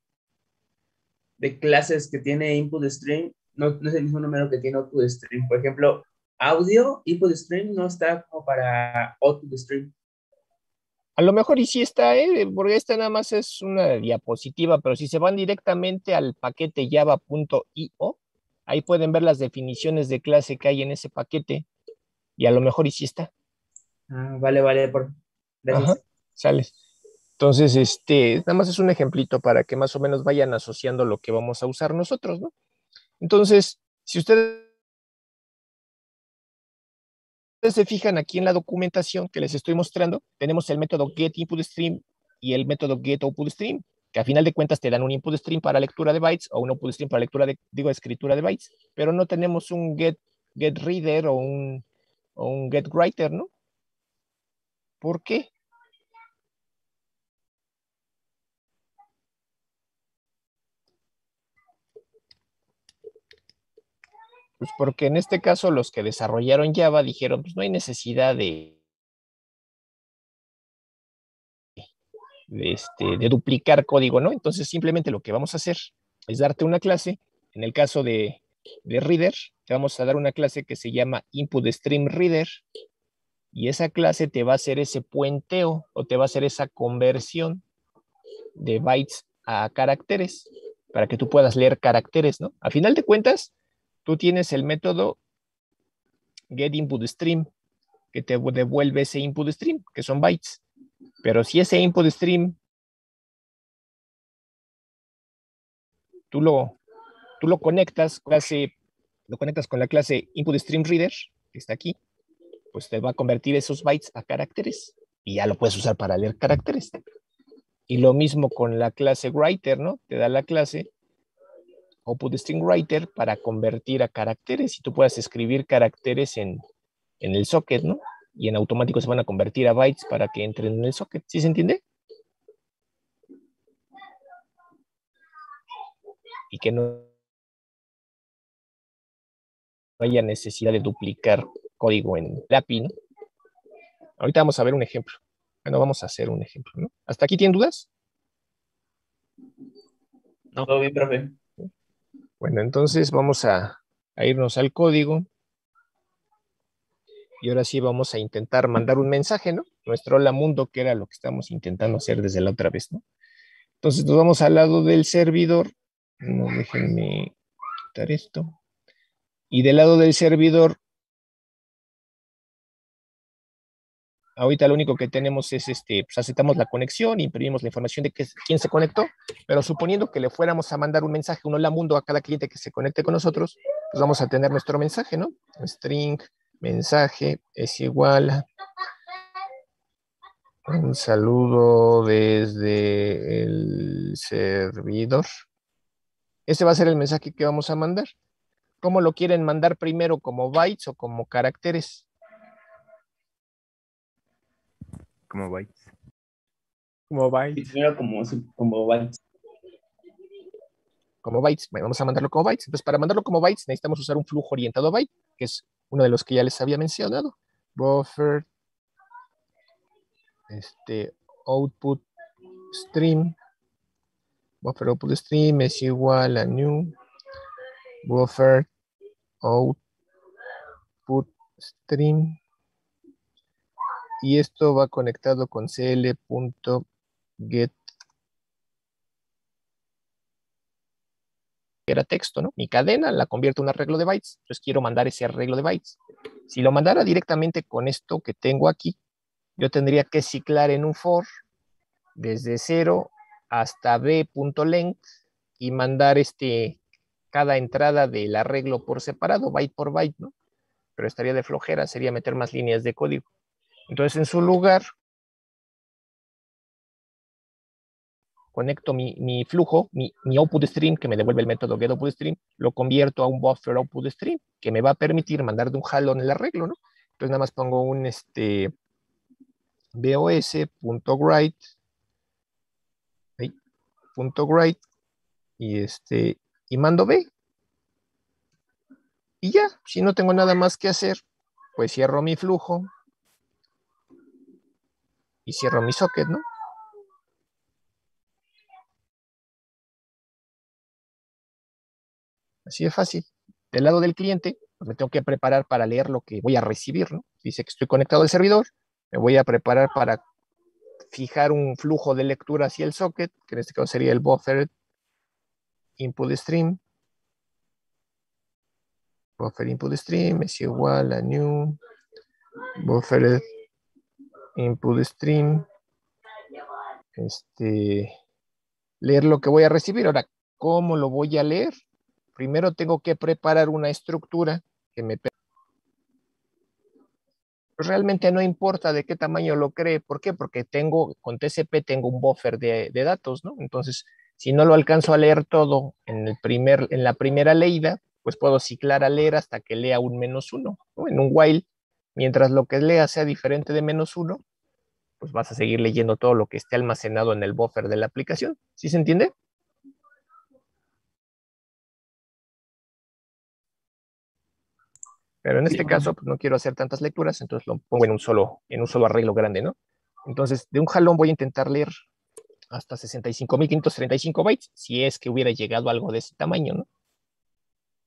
clases que tiene input stream no es el mismo número que tiene output stream? Por ejemplo, audio, input stream no está como para output stream. A lo mejor y sí está, porque esta nada más es una diapositiva, pero si se van directamente al paquete java.io, ahí pueden ver las definiciones de clase que hay en ese paquete, y a lo mejor y sí está. Ah, vale, gracias. Ajá, sales. Entonces, nada más es un ejemplito para que más o menos vayan asociando lo que vamos a usar nosotros, ¿no? Entonces, si ustedes se fijan aquí en la documentación que les estoy mostrando, tenemos el método getInputStream y el método getOutputStream, que a final de cuentas te dan un input stream para lectura de bytes o un output stream para lectura de, escritura de bytes, pero no tenemos un getReader o un getWriter, ¿no? ¿Por qué? Pues porque en este caso los que desarrollaron Java dijeron, pues no hay necesidad de duplicar código, ¿no? Entonces simplemente lo que vamos a hacer es darte una clase. En el caso de Reader, te vamos a dar una clase que se llama InputStreamReader, y esa clase te va a hacer ese puenteo o te va a hacer esa conversión de bytes a caracteres para que tú puedas leer caracteres, ¿no? A final de cuentas, tú tienes el método getInputStream que te devuelve ese input stream, que son bytes. Pero si ese input stream tú lo conectas con la clase InputStreamReader, que está aquí, pues te va a convertir esos bytes a caracteres y ya lo puedes usar para leer caracteres. Y lo mismo con la clase Writer, ¿no? Te da la clase OutputStreamWriter para convertir a caracteres y tú puedas escribir caracteres en el socket, ¿no? Y en automático se van a convertir a bytes para que entren en el socket. ¿Sí se entiende? Y que no haya necesidad de duplicar código en la API, ¿no? Ahorita vamos a ver un ejemplo. Bueno, vamos a hacer un ejemplo, ¿no? ¿Hasta aquí tienen dudas? No. Todo bien, profe. Bueno, entonces vamos a irnos al código. Y ahora sí vamos a intentar mandar un mensaje, ¿no? Nuestro hola mundo, que era lo que estamos intentando hacer desde la otra vez, ¿no? Entonces nos vamos al lado del servidor. No, déjenme quitar esto. Y del lado del servidor, ahorita lo único que tenemos es pues aceptamos la conexión, imprimimos la información de quién se conectó, pero suponiendo que le fuéramos a mandar un mensaje, un hola mundo a cada cliente que se conecte con nosotros, pues vamos a tener nuestro mensaje, ¿no? String mensaje es igual a un saludo desde el servidor. Ese va a ser el mensaje que vamos a mandar. ¿Cómo lo quieren mandar primero? ¿Como bytes o como caracteres? Como bytes. Como Y byte. primero como bytes. Como bytes. Bueno, vamos a mandarlo como bytes. Entonces, para mandarlo como bytes necesitamos usar un flujo orientado a byte, que es uno de los que ya les había mencionado. Buffer, output stream. Buffer output stream es igual a new buffer output stream. Y esto va conectado con cl.get. Era texto, ¿no? Mi cadena la convierto en un arreglo de bytes. Entonces quiero mandar ese arreglo de bytes. Si lo mandara directamente con esto que tengo aquí, yo tendría que ciclar en un for desde 0 hasta b.length y mandar cada entrada del arreglo por separado, byte por byte, ¿no? Pero estaría de flojera, sería meter más líneas de código. Entonces, en su lugar, conecto mi flujo, mi output stream, que me devuelve el método getOutputStream, lo convierto a un buffer output stream, que me va a permitir mandar de un jalón el arreglo, ¿no? Entonces, nada más pongo un bos.write, .write, y mando B. Y ya, si no tengo nada más que hacer, pues cierro mi flujo y cierro mi socket, ¿no? Así de fácil. Del lado del cliente, pues me tengo que preparar para leer lo que voy a recibir, ¿no? Dice que estoy conectado al servidor, me voy a preparar para fijar un flujo de lectura hacia el socket, que en este caso sería el buffer input stream. Buffer input stream es igual a new buffer input stream. Leer lo que voy a recibir. Ahora, ¿cómo lo voy a leer? Primero tengo que preparar una estructura que me permita. Pues realmente no importa de qué tamaño lo cree. ¿Por qué? Porque con TCP tengo un buffer de datos, ¿no? Entonces, si no lo alcanzo a leer todo en la primera leída, pues puedo ciclar a leer hasta que lea un -1, ¿no? En un while, mientras lo que lea sea diferente de -1, pues vas a seguir leyendo todo lo que esté almacenado en el buffer de la aplicación. ¿Sí se entiende? Pero en este caso, pues no quiero hacer tantas lecturas, entonces lo pongo en un solo arreglo grande, ¿no? Entonces, de un jalón voy a intentar leer hasta 65.535 bytes, si es que hubiera llegado algo de ese tamaño, ¿no?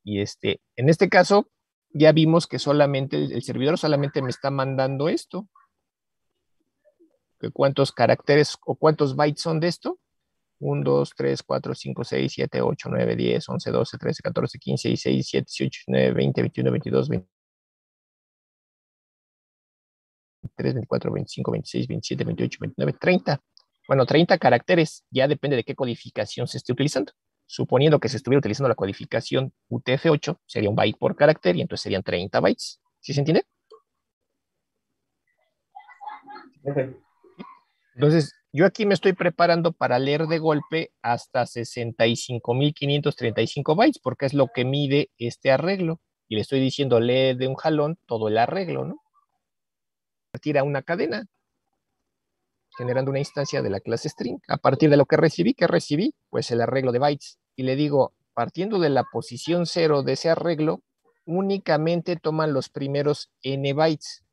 Y en este caso, ya vimos que solamente el servidor solamente me está mandando esto. ¿Cuántos caracteres o cuántos bytes son de esto? 1, 2, 3, 4, 5, 6, 7, 8, 9, 10, 11, 12, 13, 14, 15, 16, 17, 18, 19, 20, 21, 22, 23, 24, 25, 26, 27, 28, 29, 30. Bueno, 30 caracteres, ya depende de qué codificación se esté utilizando. Suponiendo que se estuviera utilizando la codificación UTF-8, sería un byte por carácter y entonces serían 30 bytes. ¿Sí se entiende? Okay. Entonces, yo aquí me estoy preparando para leer de golpe hasta 65.535 bytes, porque es lo que mide este arreglo. Y le estoy diciendo, lee de un jalón todo el arreglo, ¿no? Tira una cadena, generando una instancia de la clase string. A partir de lo que recibí, pues el arreglo de bytes. Y le digo, partiendo de la posición 0 de ese arreglo, únicamente toman los primeros n bytes.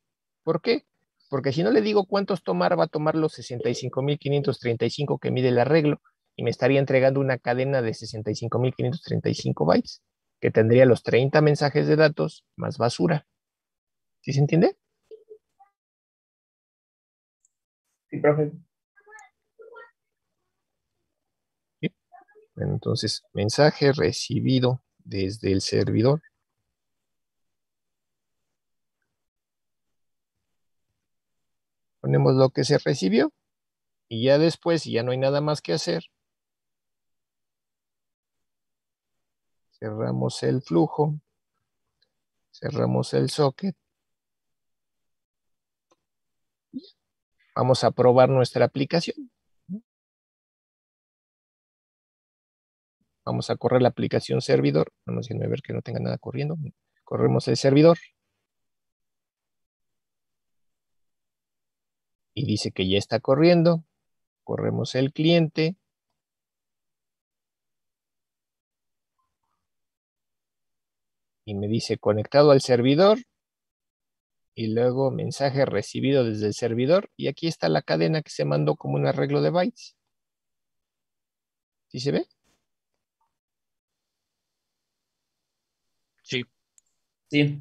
¿Por qué? Porque si no le digo cuántos tomar, va a tomar los 65.535 que mide el arreglo y me estaría entregando una cadena de 65.535 bytes, que tendría los 30 mensajes de datos más basura. ¿Sí se entiende? Sí, profe. ¿Sí? Bueno, entonces, mensaje recibido desde el servidor. Ponemos lo que se recibió y ya después, si ya no hay nada más que hacer, cerramos el flujo Cerramos el socket. Vamos a probar nuestra aplicación. Vamos a correr la aplicación servidor. Vamos a ver que no tenga nada corriendo. Corremos el servidor. Y dice que ya está corriendo. Corremos el cliente. Y me dice conectado al servidor. Y luego mensaje recibido desde el servidor. Y aquí está la cadena que se mandó como un arreglo de bytes. ¿Sí se ve? Sí. Sí.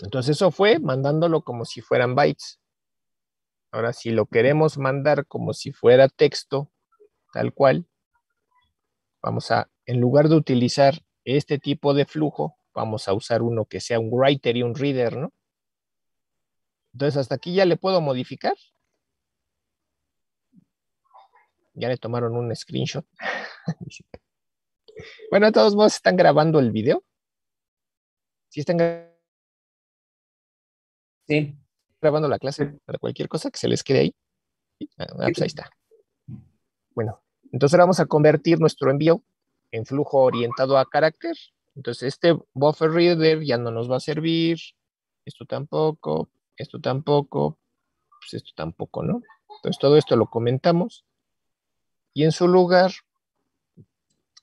Entonces eso fue mandándolo como si fueran bytes. Ahora, si lo queremos mandar como si fuera texto, tal cual, vamos a, en lugar de utilizar este tipo de flujo, vamos a usar uno que sea un writer y un reader, ¿no? Entonces, hasta aquí ya le puedo modificar. Ya le tomaron un screenshot. Bueno, de todos modos, ¿están grabando el video? ¿Sí están Sí. grabando la clase? Para cualquier cosa que se les quede ahí. Pues ahí está. Bueno, entonces ahora vamos a convertir nuestro envío en flujo orientado a carácter. Entonces este buffer reader ya no nos va a servir. Esto tampoco, pues esto tampoco, ¿no? Entonces todo esto lo comentamos. Y en su lugar,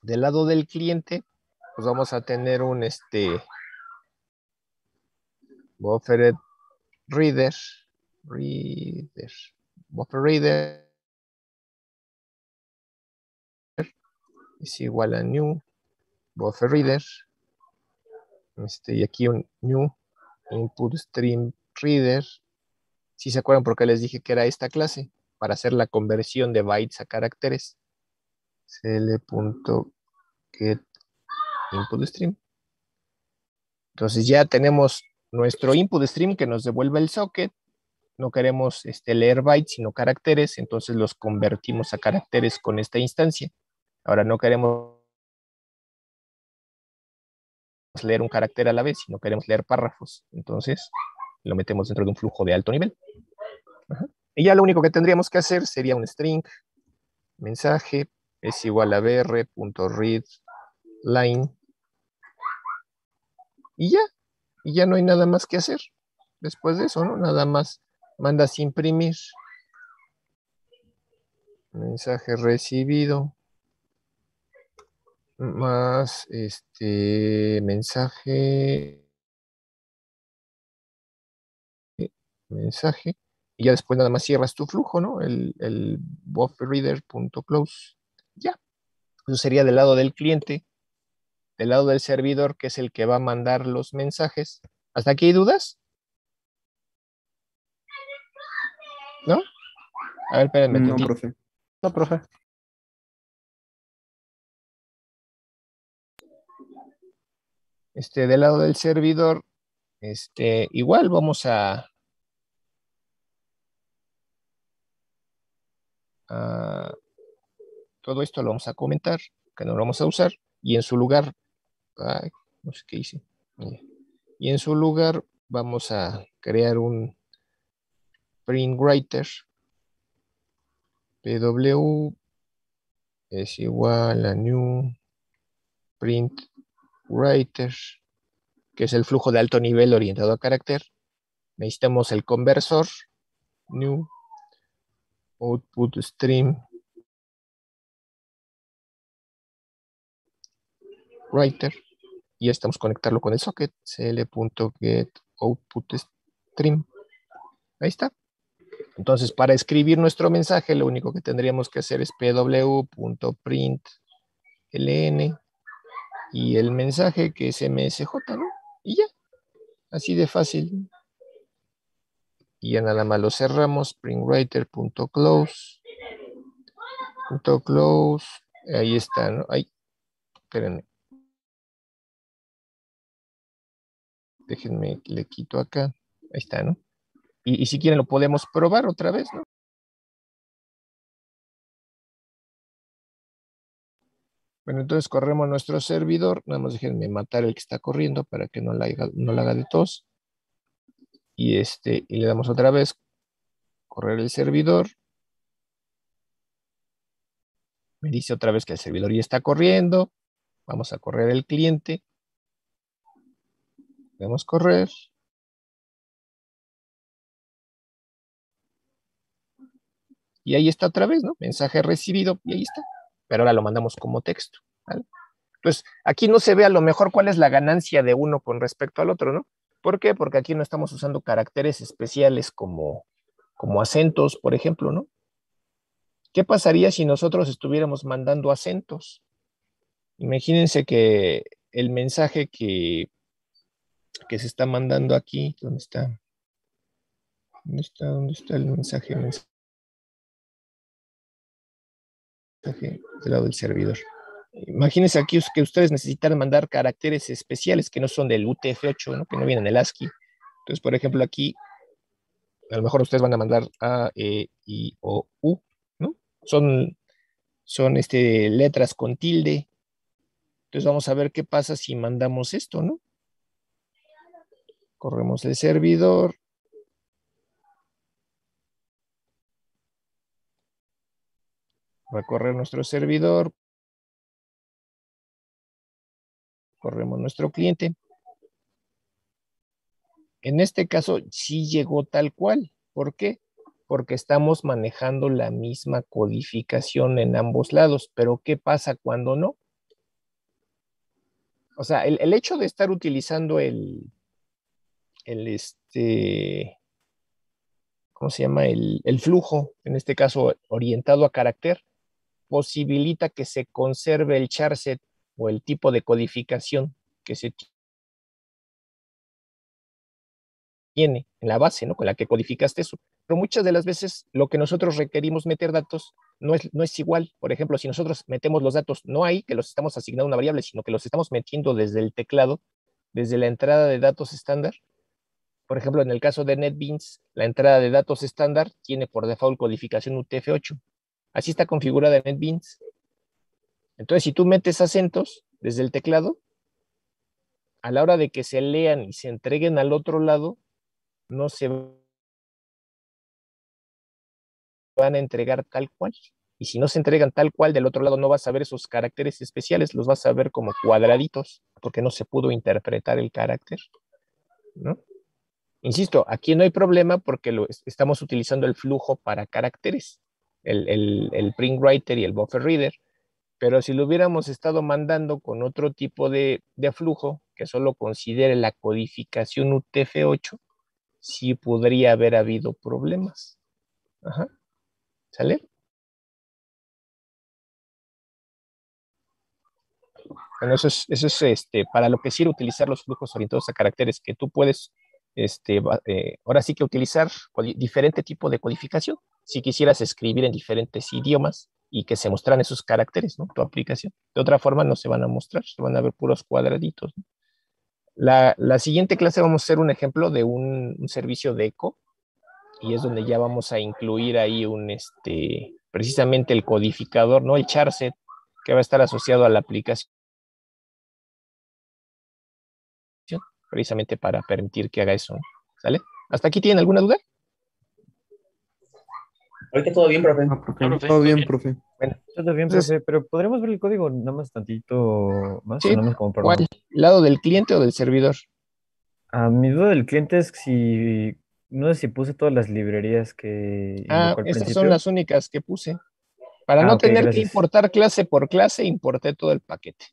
del lado del cliente, pues vamos a tener un buffer reader, buffer reader es igual a new buffer reader. Y aquí un new input stream reader. Si se acuerdan por qué les dije que era esta clase, para hacer la conversión de bytes a caracteres. cl.get input stream. Entonces ya tenemos nuestro input stream que nos devuelve el socket. No queremos leer bytes, sino caracteres, entonces los convertimos a caracteres con esta instancia. Ahora no queremos leer un carácter a la vez, sino queremos leer párrafos. Entonces lo metemos dentro de un flujo de alto nivel. Ajá. Y ya lo único que tendríamos que hacer sería un string, mensaje, es igual a br.readLine. Y ya no hay nada más que hacer. Después de eso, ¿no? Nada más mandas imprimir. Mensaje recibido. Más mensaje. Y ya después nada más cierras tu flujo, ¿no? El bufferreader.close. Ya. Eso sería del lado del cliente. Del lado del servidor, que es el que va a mandar los mensajes. ¿Hasta aquí hay dudas? ¿No? A ver, espérenme. No, tantito. profe. No, profe. Del lado del servidor, igual vamos a todo esto lo vamos a comentar, que no lo vamos a usar, y en su lugar, ay, no sé qué hice, y en su lugar vamos a crear un print writer, pw es igual a new print writer, que es el flujo de alto nivel orientado a carácter. Necesitamos el conversor, new output stream writer, y estamos conectarlo con el socket, cl.getOutputStream. Ahí está. Entonces, para escribir nuestro mensaje, lo único que tendríamos que hacer es pw.println y el mensaje que es msj, ¿no? Y ya, así de fácil. Y ya nada más lo cerramos, printwriter.close. Close. Ahí está, ¿no? Ahí, espérenme. Déjenme, le quito acá. Ahí está, ¿no? Y si quieren lo podemos probar otra vez, ¿no? Bueno, entonces corremos nuestro servidor. Nada más déjenme matar el que está corriendo para que no la haga de tos. Y le damos otra vez correr el servidor. Me dice otra vez que el servidor ya está corriendo. Vamos a correr el cliente. Podemos correr. Y ahí está otra vez, ¿no? Mensaje recibido y ahí está. Pero ahora lo mandamos como texto, ¿vale? Entonces, aquí no se ve a lo mejor cuál es la ganancia de uno con respecto al otro, ¿no? ¿Por qué? Porque aquí no estamos usando caracteres especiales como acentos, por ejemplo, ¿no? ¿Qué pasaría si nosotros estuviéramos mandando acentos? Imagínense que el mensaje que se está mandando aquí, ¿dónde está? ¿Dónde está el mensaje? Del lado del servidor. Imagínense aquí que ustedes necesitan mandar caracteres especiales que no son del UTF-8, ¿no? Que no vienen del ASCII. Entonces, por ejemplo, aquí, a lo mejor ustedes van a mandar A, E, I, O, U, ¿no? Son letras con tilde. Entonces vamos a ver qué pasa si mandamos esto, ¿no? Corremos el servidor. Va a correr nuestro servidor. Corremos nuestro cliente. En este caso sí llegó tal cual. ¿Por qué? Porque estamos manejando la misma codificación en ambos lados. Pero ¿qué pasa cuando no? O sea, el hecho de estar utilizando ¿cómo se llama? El flujo, en este caso orientado a carácter, posibilita que se conserve el charset o el tipo de codificación que se tiene en la base, ¿no? Con la que codificaste eso. Pero muchas de las veces lo que nosotros requerimos meter datos no es igual. Por ejemplo, si nosotros metemos los datos no ahí, que los estamos asignando a una variable, sino que los estamos metiendo desde el teclado, desde la entrada de datos estándar. Por ejemplo, en el caso de NetBeans, la entrada de datos estándar tiene por default codificación UTF-8. Así está configurada en NetBeans. Entonces, si tú metes acentos desde el teclado, a la hora de que se lean y se entreguen al otro lado, no se van a entregar tal cual. Y si no se entregan tal cual, del otro lado no vas a ver esos caracteres especiales, los vas a ver como cuadraditos, porque no se pudo interpretar el carácter, ¿no? Insisto, aquí no hay problema porque estamos utilizando el flujo para caracteres, el print writer y el buffer reader, pero si lo hubiéramos estado mandando con otro tipo de flujo que solo considere la codificación UTF-8, sí podría haber habido problemas. Ajá. ¿Sale? Bueno, eso es para lo que sirve utilizar los flujos orientados a caracteres, que tú puedes, ahora sí que utilizar diferente tipo de codificación. Si quisieras escribir en diferentes idiomas y que se mostraran esos caracteres, ¿no? Tu aplicación. De otra forma no se van a mostrar, se van a ver puros cuadraditos, ¿no? La siguiente clase vamos a hacer un ejemplo de un servicio de eco, y es donde ya vamos a incluir ahí precisamente el codificador, ¿no? El charset, que va a estar asociado a la aplicación, precisamente para permitir que haga eso, ¿no? ¿Sale? ¿Hasta aquí tienen alguna duda? Ahorita todo bien, profe. profe. No, profe, Todo bien, bien. profe. Bueno, Todo bien, entonces, profe, pero ¿podremos ver el código nada más tantito más? O sí, nada más como ¿cuál? para... ¿Lado del cliente o del servidor? Mi duda del cliente es si... No sé si puse todas las librerías que Ah, invocó al estas son principio. las únicas que puse. Para no Ok, tener que gracias. importar clase por clase, importé todo el paquete.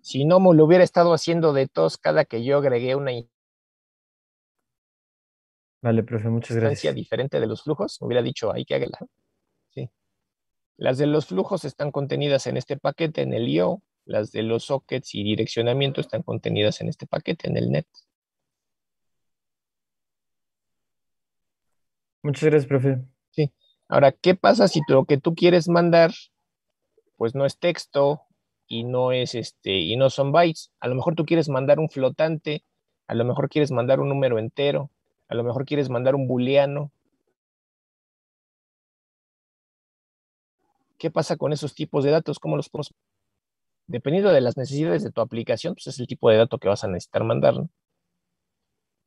Si no me lo hubiera estado haciendo de tos cada que yo agregué una Vale, profe, muchas instancia gracias. diferente de los flujos, me hubiera dicho, hay que hacerla. Sí. Las de los flujos están contenidas en este paquete, en el IO. Las de los sockets y direccionamiento están contenidas en este paquete, en el net. Muchas gracias, profe. Sí. Ahora, ¿qué pasa si lo que tú quieres mandar, pues no es texto y y no son bytes? A lo mejor tú quieres mandar un flotante, a lo mejor quieres mandar un número entero, a lo mejor quieres mandar un booleano. ¿Qué pasa con esos tipos de datos? ¿Cómo los podemos? dependiendo de las necesidades de tu aplicación, pues es el tipo de dato que vas a necesitar mandar, ¿no?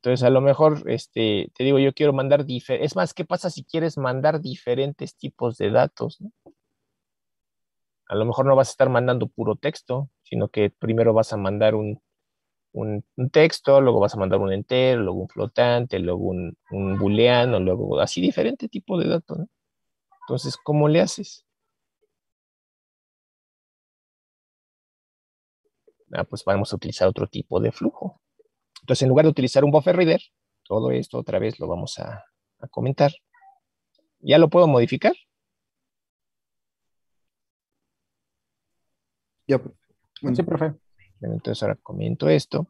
Entonces, a lo mejor, te digo, yo quiero mandar es más, ¿qué pasa si quieres mandar diferentes tipos de datos, ¿no? A lo mejor no vas a estar mandando puro texto, sino que primero vas a mandar un texto, luego vas a mandar un entero, luego un flotante, luego un booleano, luego así diferente tipo de datos, ¿no? Entonces, ¿cómo le haces? Pues vamos a utilizar otro tipo de flujo. Entonces, en lugar de utilizar un buffer reader, todo esto otra vez lo vamos a comentar. ¿Ya lo puedo modificar? Ya, bueno. Sí, profe. Bueno, entonces ahora comento esto.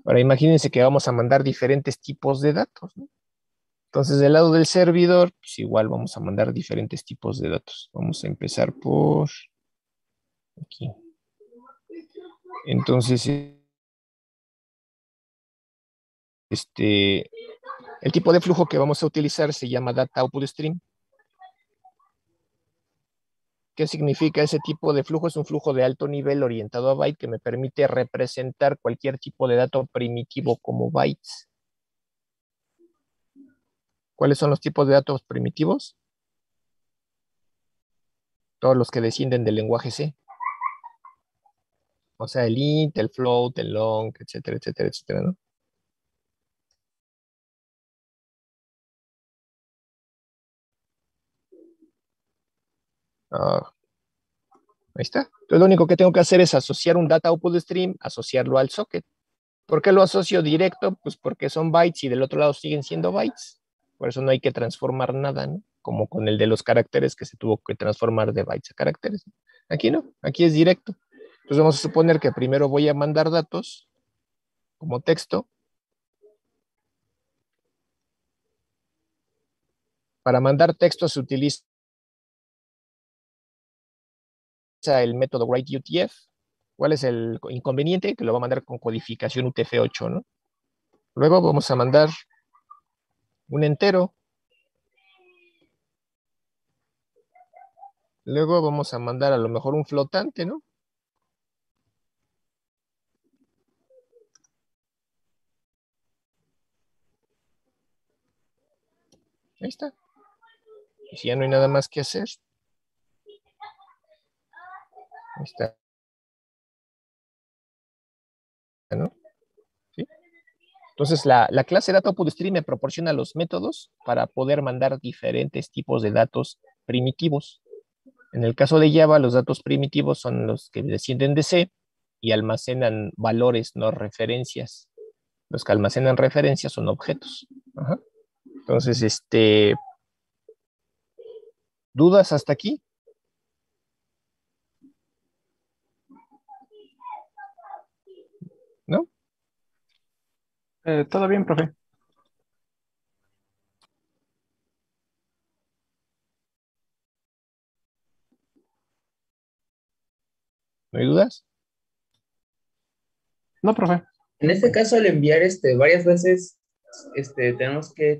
Ahora imagínense que vamos a mandar diferentes tipos de datos, ¿no? Entonces, del lado del servidor, pues igual vamos a mandar diferentes tipos de datos. Vamos a empezar por aquí. Entonces, el tipo de flujo que vamos a utilizar se llama Data Output Stream. ¿Qué significa ese tipo de flujo? Es un flujo de alto nivel orientado a byte que me permite representar cualquier tipo de dato primitivo como bytes. ¿Cuáles son los tipos de datos primitivos? Todos los que descienden del lenguaje C. O sea, el int, el float, el long, etcétera, etcétera, etcétera, ¿no? Ah, ahí está. Entonces, lo único que tengo que hacer es asociar un data output stream, asociarlo al socket. ¿Por qué lo asocio directo? Pues porque son bytes y del otro lado siguen siendo bytes. Por eso no hay que transformar nada, ¿no? Como con el de los caracteres que se tuvo que transformar de bytes a caracteres. Aquí no, aquí es directo. Entonces vamos a suponer que primero voy a mandar datos como texto. Para mandar texto se utiliza el método writeUTF. ¿Cuál es el inconveniente? Que lo va a mandar con codificación UTF-8, ¿no? Luego vamos a mandar un entero. Luego vamos a mandar a lo mejor un flotante, ¿no? Ahí está. Y si ya no hay nada más que hacer, ahí está, ¿no? ¿Sí? Entonces, la clase DataOutputStream me proporciona los métodos para poder mandar diferentes tipos de datos primitivos. En el caso de Java, los datos primitivos son los que descienden de C y almacenan valores, no referencias. Los que almacenan referencias son objetos. Ajá. Entonces, ¿dudas hasta aquí? ¿No? Todo bien, profe. ¿No hay dudas? No, profe. En este caso, al enviar varias veces, tenemos que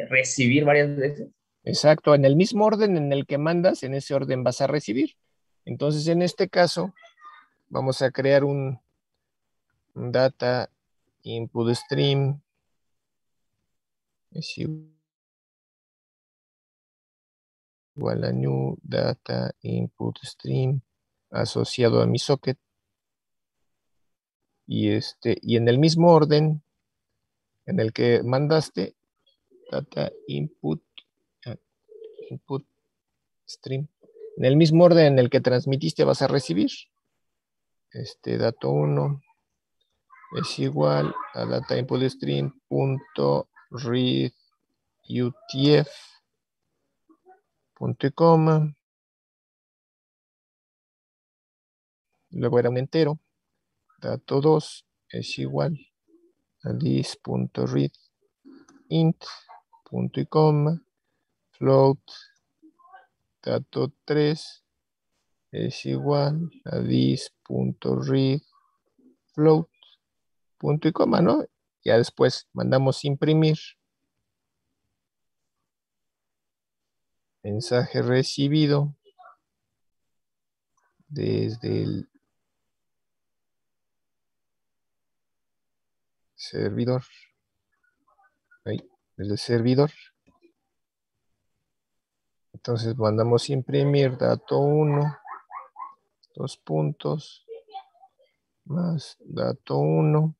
recibir varias veces. Exacto, en el mismo orden en el que mandas, en ese orden vas a recibir. Entonces, en este caso, vamos a crear un data input stream es igual a new data input stream asociado a mi socket. Y en el mismo orden en el que mandaste data input stream, en el mismo orden en el que transmitiste vas a recibir dato 1 es igual a data input stream punto read utf punto y coma, luego era un entero, dato 2 es igual a this.read int punto y coma, float dato 3 es igual a this.read float punto y coma, ¿no? Ya después mandamos imprimir. Mensaje recibido desde el servidor. Ahí, desde servidor. Entonces mandamos imprimir dato 1, 2 puntos, más dato 1.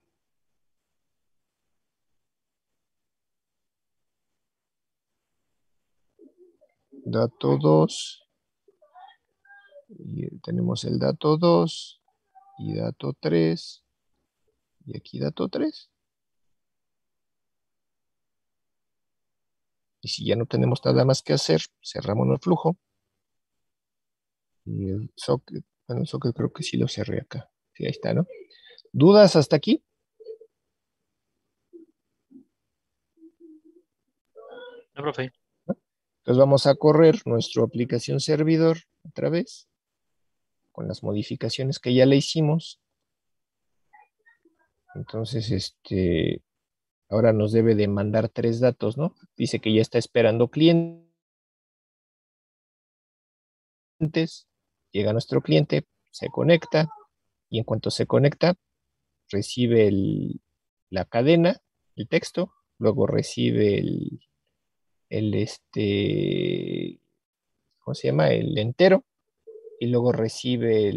Dato 2. Y tenemos el dato 2 y dato 3. Y aquí dato 3. Y si ya no tenemos nada más que hacer, cerramos el flujo. Y el socket, bueno, el socket creo que sí lo cerré acá. Sí, ahí está, ¿no? ¿Dudas hasta aquí? No, profe. Entonces vamos a correr nuestra aplicación servidor otra vez, con las modificaciones que ya le hicimos. Entonces, ahora nos debe de mandar 3 datos, ¿no? Dice que ya está esperando clientes. Llega nuestro cliente, se conecta, y en cuanto se conecta, recibe la cadena, el texto, luego recibe ¿cómo se llama? El entero, y luego recibe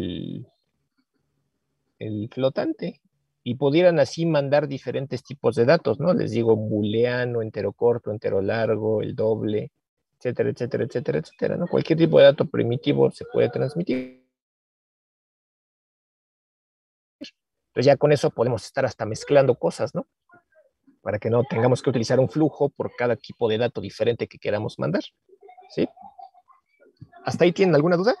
el flotante. Y pudieran así mandar diferentes tipos de datos, ¿no? Les digo, booleano, entero corto, entero largo, el doble, etcétera, etcétera, etcétera, etcétera, ¿no? Cualquier tipo de dato primitivo se puede transmitir. Entonces ya con eso podemos estar hasta mezclando cosas, ¿no? Para que no tengamos que utilizar un flujo por cada tipo de dato diferente que queramos mandar, ¿sí? ¿Hasta ahí tienen alguna duda?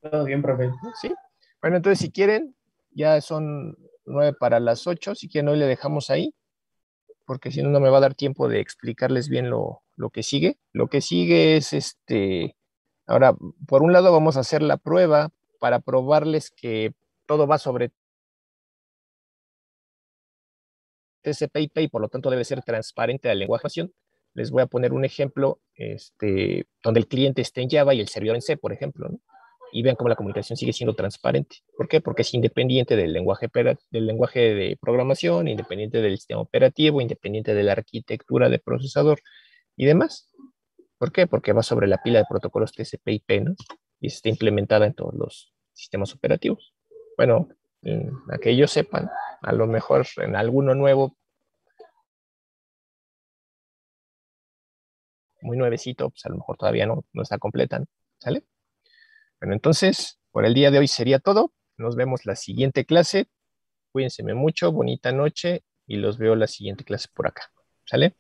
Todo bien, profe. Sí. Bueno, entonces si quieren, ya son 9 para las 8, si quieren hoy le dejamos ahí, porque si no, no me va a dar tiempo de explicarles bien lo que sigue. Lo que sigue es ahora, por un lado vamos a hacer la prueba para probarles que todo va sobre TCP/IP y por lo tanto debe ser transparente al lenguaje de programación. Les voy a poner un ejemplo donde el cliente esté en Java y el servidor en C, por ejemplo, ¿no? Y vean cómo la comunicación sigue siendo transparente. ¿Por qué? Porque es independiente del lenguaje de programación, independiente del sistema operativo, independiente de la arquitectura de procesador y demás. ¿Por qué? Porque va sobre la pila de protocolos TCP/IP, ¿no? Y está implementada en todos los sistemas operativos. Bueno, a que ellos sepan, a lo mejor en alguno nuevo, muy nuevecito, pues a lo mejor todavía no está completa, ¿no? ¿Sale? Bueno, entonces, por el día de hoy sería todo. Nos vemos la siguiente clase. Cuídense mucho, bonita noche y los veo la siguiente clase por acá. ¿Sale?